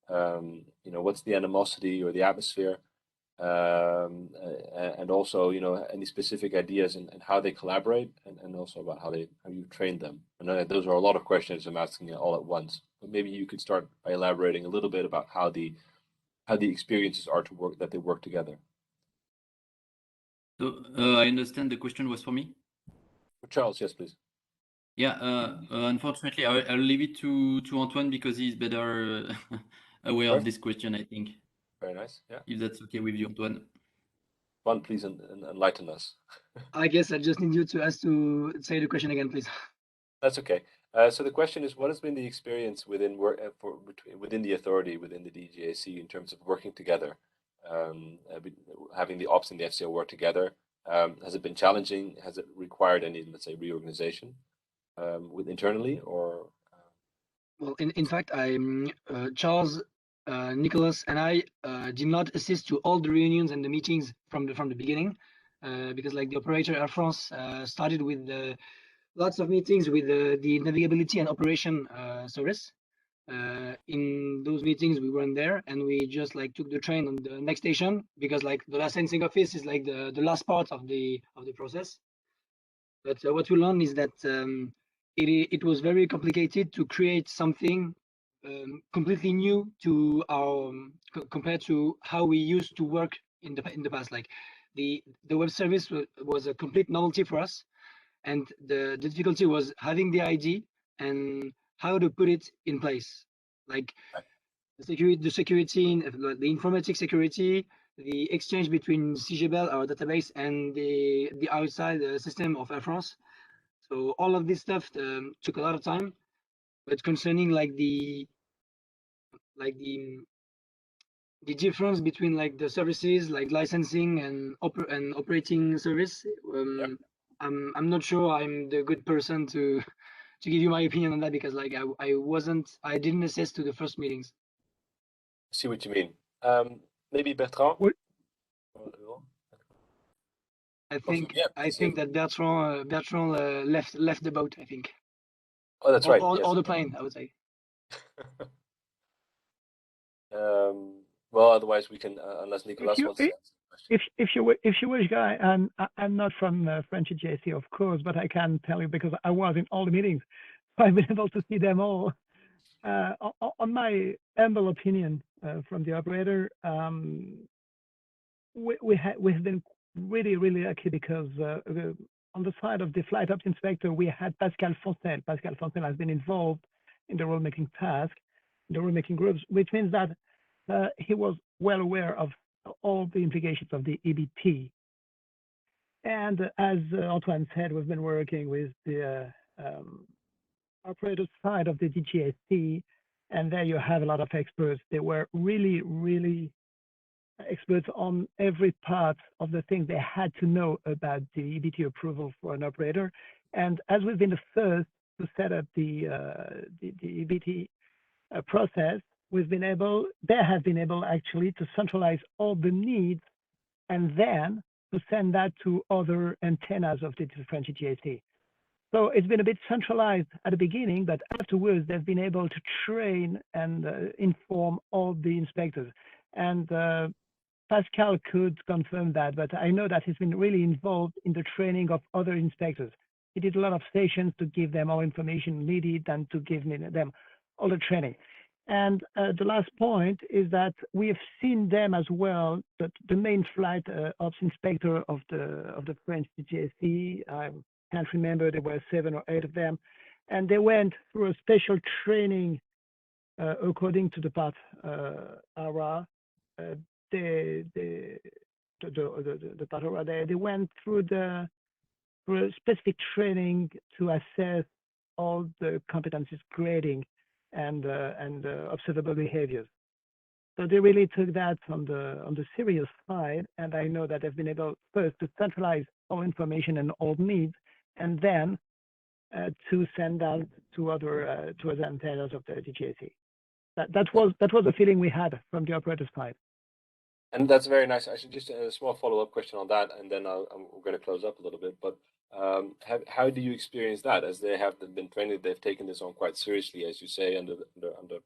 What's the animosity or the atmosphere? And also, any specific ideas and how they collaborate, and also about how you train them. I know that those are a lot of questions I'm asking all at once, but maybe you could start by elaborating a little bit about how the experiences are to work, that they work together. So I understand the question was for me. Charles, yes, please. Yeah, unfortunately, I'll leave it to Antoine because he's better aware of this question, I think. Very nice. Yeah. If that's okay with you, Antoine. One, please enlighten us. I guess I just need you to say the question again, please. That's okay. So the question is, what has been the experience within the authority, within the DGAC, in terms of working together, having the Ops and the Fcl work together? Has it been challenging? Has it required any, let's say, reorganization internally, or? Well, in fact, Charles, Nicholas, and I did not assist to all the reunions and the meetings from the beginning, because like the operator Air France started with lots of meetings with the navigability and operation service. In those meetings, we weren't there, and we just like took the train on the next station, because like the licensing office is like the last part of the process. But what we learned is that it was very complicated to create something completely new to our compared to how we used to work in the past. Like the web service was a complete novelty for us, and the difficulty was having the ID and how to put it in place, like the security, the informatic security, the exchange between CGBL, our database, and the outside system of Air France. So all of this stuff took a lot of time. But concerning like the difference between like the services, like licensing and operating service, I'm not sure I'm the good person to give you my opinion on that, because like I didn't assess to the first meetings. I see what you mean. Maybe Bertrand. I think that Bertrand left the boat, I think. Oh, that's right. Or, yes. or the plane, I would say. Well, otherwise we can, unless Nicolas wants to answer. If you wish, Guy, and I'm not from French GAC, of course, but I can tell you because I was in all the meetings, so I've been able to see them all. On my humble opinion from the operator, we have been really lucky, because on the side of the flight ops inspector, we had Pascal Fcl. Pascal Fcl has been involved in the rule-making task, the rule-making groups, which means that he was well aware of all the implications of the EBT. And as Antoine said, we've been working with the operator side of the DGAC, and there you have a lot of experts. They were really experts on every part of the thing they had to know about the EBT approval for an operator. And as we've been the first to set up the EBT process, they have been able actually to centralize all the needs and then to send that to other antennas of the French GAC. So it's been a bit centralized at the beginning, but afterwards they've been able to train and inform all the inspectors. And Pascal could confirm that, but I know that he's been really involved in the training of other inspectors. He did a lot of stations to give them all information needed and to give them all the training. And the last point is that we have seen them as well, that the main flight ops inspector of the French DGAC, I can't remember, there were 7 or 8 of them, and they went through a special training according to the part ARA. The part ARA, they went through a specific training to assess all the competencies grading and observable behaviors. So they really took that on the serious side, and I know that they've been able first to centralize all information and all needs, and then to send out to other antennas of the DGAC. That was the feeling we had from the operator side. And that's very nice. Actually, just a small follow-up question on that, and then we're going to close up a little bit. But how do you experience that? As they have been trained, they've taken this on quite seriously, as you say, under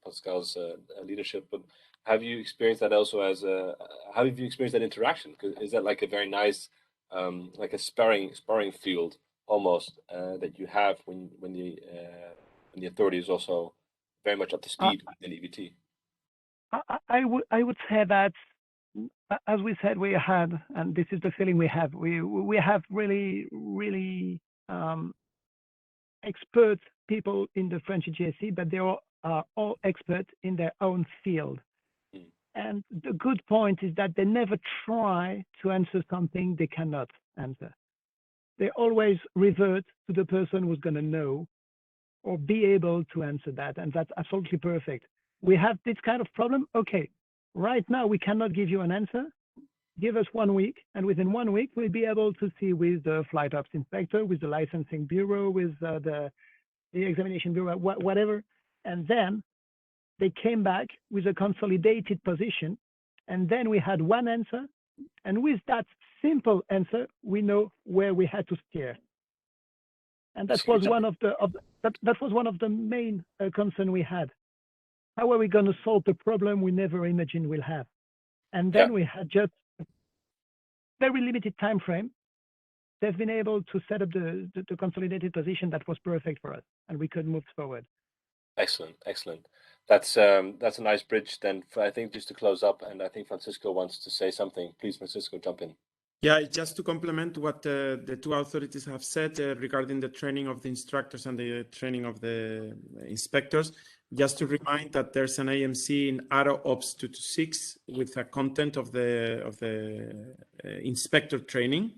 Pascal's leadership. But have you experienced that also as how have you experienced that interaction? Is that like a very nice, like a sparring field almost that you have when the authority is also very much up to speed in EBT? I would say that, as we said, we had, and this is the feeling we have, we have really expert people in the French GSC, but they are all experts in their own field. And the good point is that they never try to answer something they cannot answer. They always revert to the person who's going to know or be able to answer that, and that's absolutely perfect. We have this kind of problem. Okay, right now we cannot give you an answer. Give us 1 week, and within 1 week we'll be able to see with the flight ops inspector, with the licensing bureau, with the examination bureau, whatever. And then they came back with a consolidated position, and then we had one answer, and with that simple answer we know where we had to steer. And that was one of the main concern we had. How are we going to solve the problem we never imagined we'll have? And then we had just a very limited time frame. They've been able to set up the consolidated position that was perfect for us, and we could move forward. Excellent, excellent. That's a nice bridge then. I think just to close up, and I think Francisco wants to say something. Please, Francisco, jump in. Yeah, just to complement what the two authorities have said regarding the training of the instructors and the training of the inspectors, just to remind that there's an AMC in ARO Ops 226 with a content of the inspector training,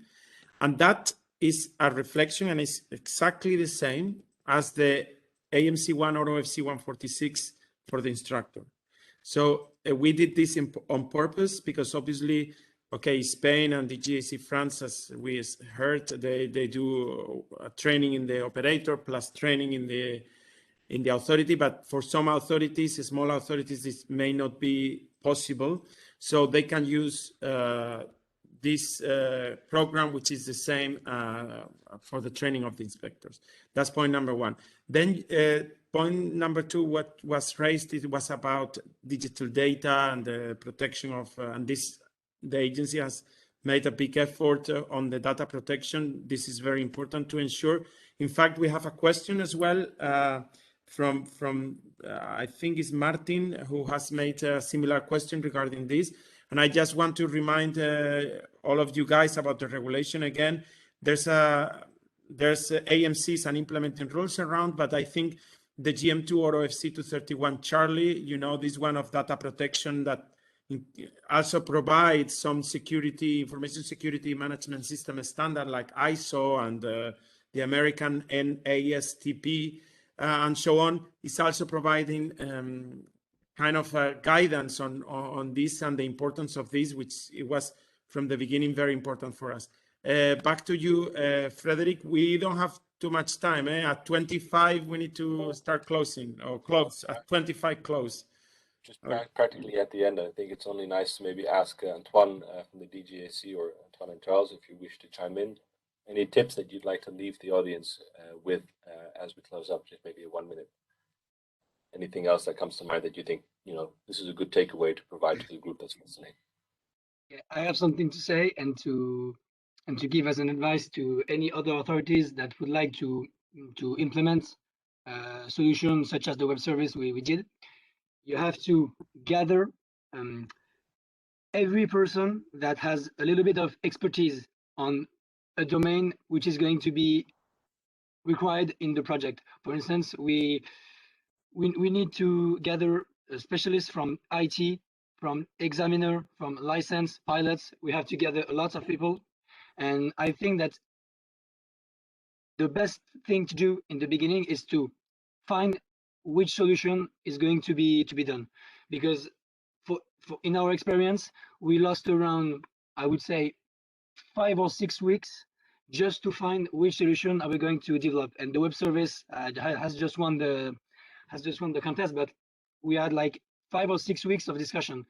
and that is a reflection and is exactly the same as the AMC 1 or OFC 146 for the instructor. So we did this on purpose because obviously, okay, Spain and the GAC France, as we heard, they do training in the operator plus training in the authority. But for some authorities, small authorities, this may not be possible. So they can use this program, which is the same for the training of the inspectors. That's point number one. Then point number two, what was raised, it was about digital data and the protection of, and this, the agency has made a big effort on the data protection. This is very important to ensure. In fact, we have a question as well from I think it's Martin, who has made a similar question regarding this. And I just want to remind all of you guys about the regulation again. There's AMCs and implementing rules around, but I think the GM2 or OFC 231 Charlie, you know, this one of data protection that also provides some security, information security management system standard like ISO and the American NASTP and so on. It's also providing kind of guidance on this and the importance of this, which it was from the beginning very important for us. Back to you, Frederick. We don't have too much time. At 25, we need to start closing or close. At 25, close. Just practically at the end, I think it's only nice to maybe ask Antoine from the DGAC or Antoine and Charles, if you wish to chime in. Any tips that you'd like to leave the audience with as we close up, just maybe 1 minute? Anything else that comes to mind that you think, you know, this is a good takeaway to provide to the group that's listening? Yeah, I have something to say and to give as an advice to any other authorities that would like to implement solutions such as the web service we did. You have to gather every person that has a little bit of expertise on a domain which is going to be required in the project. For instance, we need to gather specialists from IT, from examiner, from license, pilots. We have to gather a lot of people. And I think that the best thing to do in the beginning is to find which solution is going to be done. Because for in our experience, we lost around, I would say, 5 or 6 weeks just to find which solution are we going to develop. And the web service has just won the contest, but we had like 5 or 6 weeks of discussion.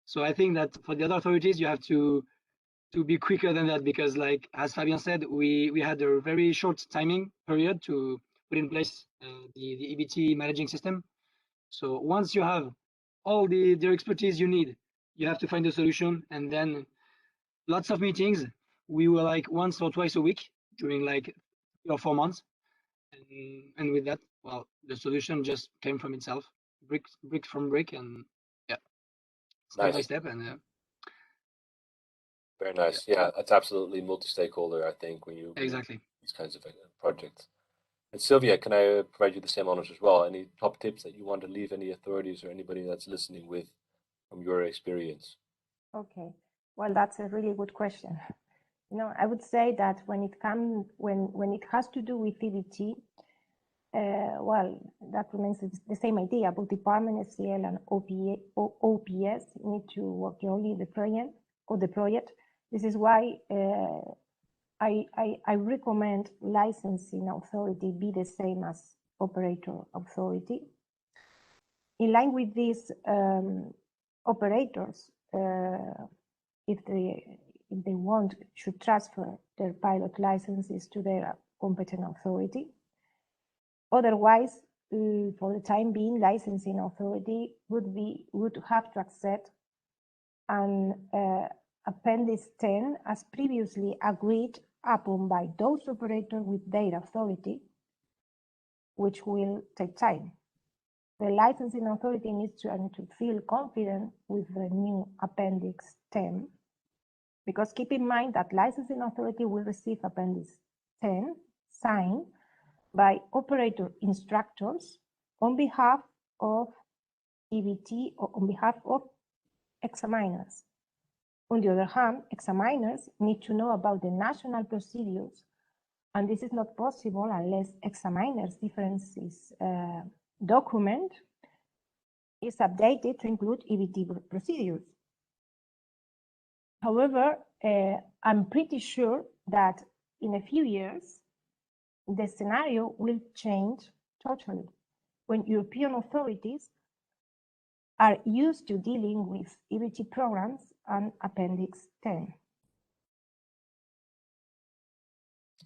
So I think that for the other authorities, you have to be quicker than that, because like as Fabien said, we had a very short timing period to put in place the EBT managing system. So once you have all the expertise you need, you have to find a solution, and then lots of meetings. We were like once or twice a week during like 3 or 4 months, and with that, well, the solution just came from itself, brick from brick, and yeah, step by step, and very nice. Yeah, that's absolutely multi-stakeholder, I think, when you exactly these kinds of projects. And Sylvia, can I provide you the same honors as well? Any top tips that you want to leave any authorities or anybody that's listening with from your experience? Okay, well, that's a really good question. You know, I would say that when it has to do with EBT, well, that remains the same idea. Both Department FCL and OPS need to work jointly the project. This is why I recommend licensing authority be the same as operator authority. In line with these operators, if they want, should transfer their pilot licenses to their competent authority. Otherwise, for the time being, licensing authority would have to accept an Appendix 10 as previously agreed upon by those operators with their authority, which will take time. The licensing authority needs to feel confident with the new Appendix 10, because keep in mind that licensing authority will receive Appendix 10 signed by operator instructors on behalf of EBT or on behalf of examiners. On the other hand, examiners need to know about the national procedures, and this is not possible unless examiners' differences document is updated to include EBT procedures. However, I'm pretty sure that in a few years, the scenario will change totally when European authorities are used to dealing with EBT programs and Appendix 10.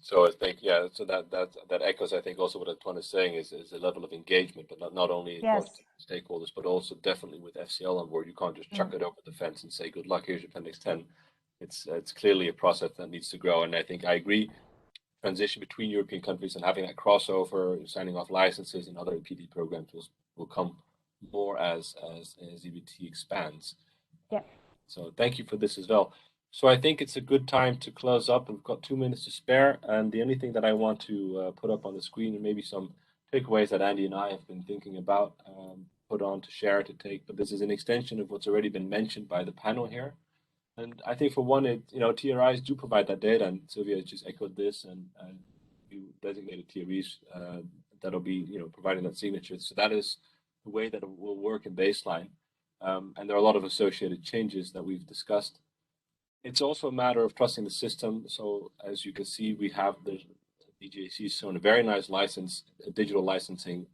So I think, yeah, so that echoes, I think, also what Antoine is saying is a level of engagement, but not only across stakeholders, but also definitely with FCL on board. You can't just chuck it over the fence and say, good luck, here's Appendix 10. It's clearly a process that needs to grow. And I think I agree, transition between European countries and having that crossover, signing off licenses and other PD programs will come more as EBT expands. Yeah. So thank you for this as well. So I think it's a good time to close up. We've got 2 minutes to spare, and the only thing that I want to put up on the screen, and maybe some takeaways that Andy and I have been thinking about, put on to share, to take, but this is an extension of what's already been mentioned by the panel here. And I think for one, TRIs do provide that data, and Sylvia just echoed this, and you designated TREs that'll be, providing that signature. So that is the way that it will work in baseline. And there are a lot of associated changes that we've discussed. It's also a matter of trusting the system. So as you can see, we have the DGAC shown a very nice license, a digital licensing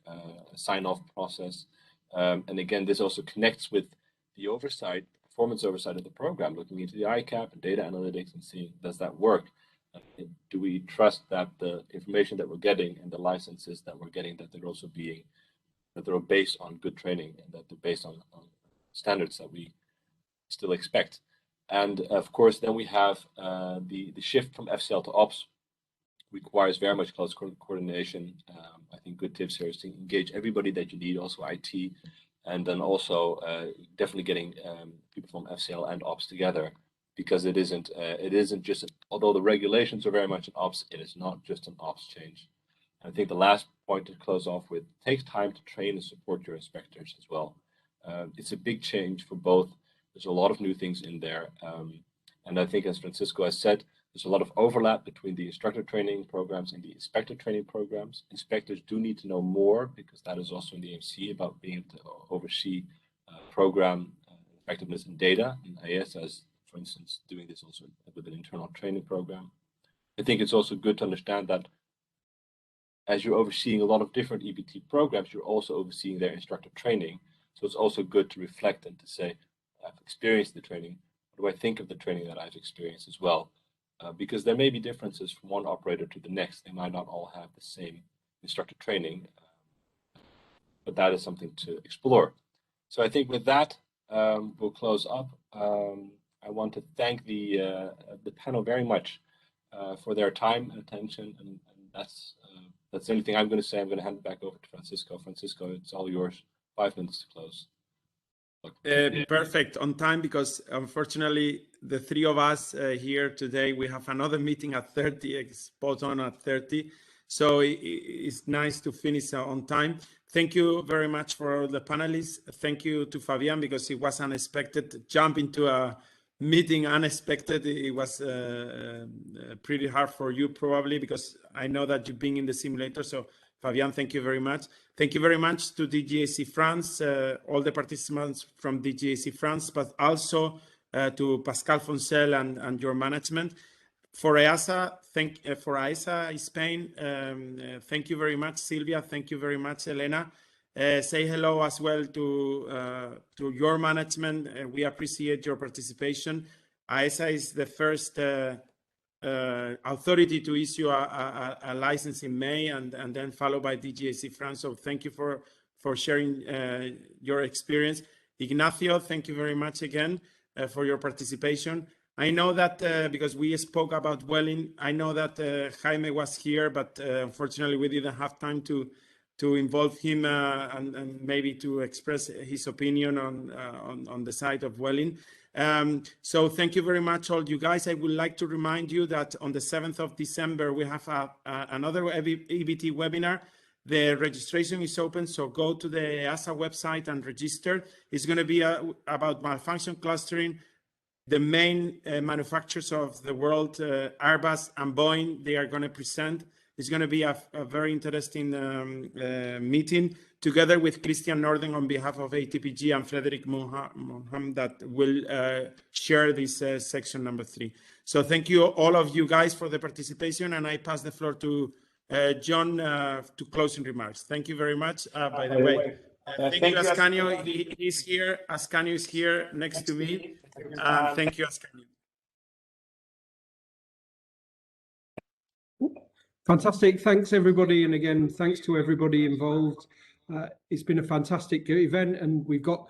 sign-off process. And again, this also connects with the oversight, performance oversight of the program, looking into the ICAP and data analytics and seeing, does that work? Do we trust that the information that we're getting and the licenses that we're getting, that they're also being, that they're based on good training and that they're based on standards that we still expect? And of course, then we have the shift from FCL to Ops requires very much close coordination. I think good tips here is to engage everybody that you need, also IT, and then also definitely getting people from FCL and Ops together, because it isn't just, although the regulations are very much an Ops, it is not just an Ops change. And I think the last point to close off with, takes time to train and support your inspectors as well. It's a big change for both. There's a lot of new things in there. And I think, as Francisco has said, there's a lot of overlap between the instructor training programs and the inspector training programs. Inspectors do need to know more, because that is also in the AMC about being able to oversee program effectiveness and data in IS, as for instance, doing this also with an internal training program. I think it's also good to understand that as you're overseeing a lot of different EBT programs, you're also overseeing their instructor training. So it's also good to reflect and to say, I've experienced the training. What do I think of the training that I've experienced as well? Because there may be differences from one operator to the next. They might not all have the same instructor training, but that is something to explore. So I think with that, we'll close up. I want to thank the panel very much for their time and attention, and that's the only thing I'm going to say. I'm going to hand it back over to Francisco. Francisco, it's all yours. 5 minutes to close. Perfect, on time, because unfortunately the three of us here today, we have another meeting at 30, spot on at 30. So it's nice to finish on time. Thank you very much for the panelists. Thank you to Fabian, because it was unexpected. Jump into a meeting unexpected. It was pretty hard for you probably, because I know that you've been in the simulator. So Fabian, thank you very much. Thank you very much to DGAC France, all the participants from DGAC France, but also to Pascal Foncel and your management. For EASA, for EASA Spain, thank you very much, Silvia. Thank you very much, Elena. Say hello as well to your management. We appreciate your participation. EASA is the first authority to issue a license in May, and then followed by DGAC France. So thank you for sharing your experience. Ignacio, thank you very much again for your participation. I know that because we spoke about Welling, I know that Jaime was here, but unfortunately we didn't have time to involve him and maybe to express his opinion on the side of Welling. So thank you very much, all you guys. I would like to remind you that on the 7th of December, we have another EBT webinar. The registration is open, so go to the EASA website and register. It's going to be about malfunction clustering. The main manufacturers of the world, Airbus and Boeing, they are going to present. It's going to be a very interesting meeting, together with Christian Norden on behalf of ATPG and Frederick Monham, that will share this section number 3. So thank you, all of you guys, for the participation, and I pass the floor to John to closing remarks. Thank you very much. By the way, thank you, Ascanio. He's here. Ascanio is here next to me. Thank you, Ascanio. Fantastic. Thanks, everybody. And again, thanks to everybody involved. It's been a fantastic event. And we've got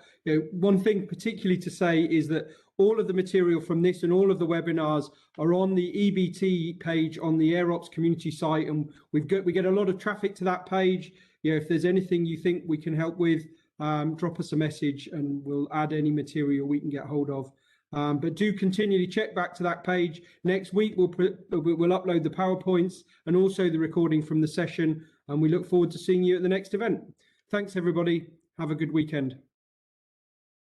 one thing particularly to say is that all of the material from this and all of the webinars are on the EBT page on the AirOps community site. And we get a lot of traffic to that page. If there's anything you think we can help with, drop us a message and we'll add any material we can get hold of. But do continually check back to that page. Next week, we'll upload the PowerPoints and also the recording from the session. And we look forward to seeing you at the next event. Thanks, everybody. Have a good weekend.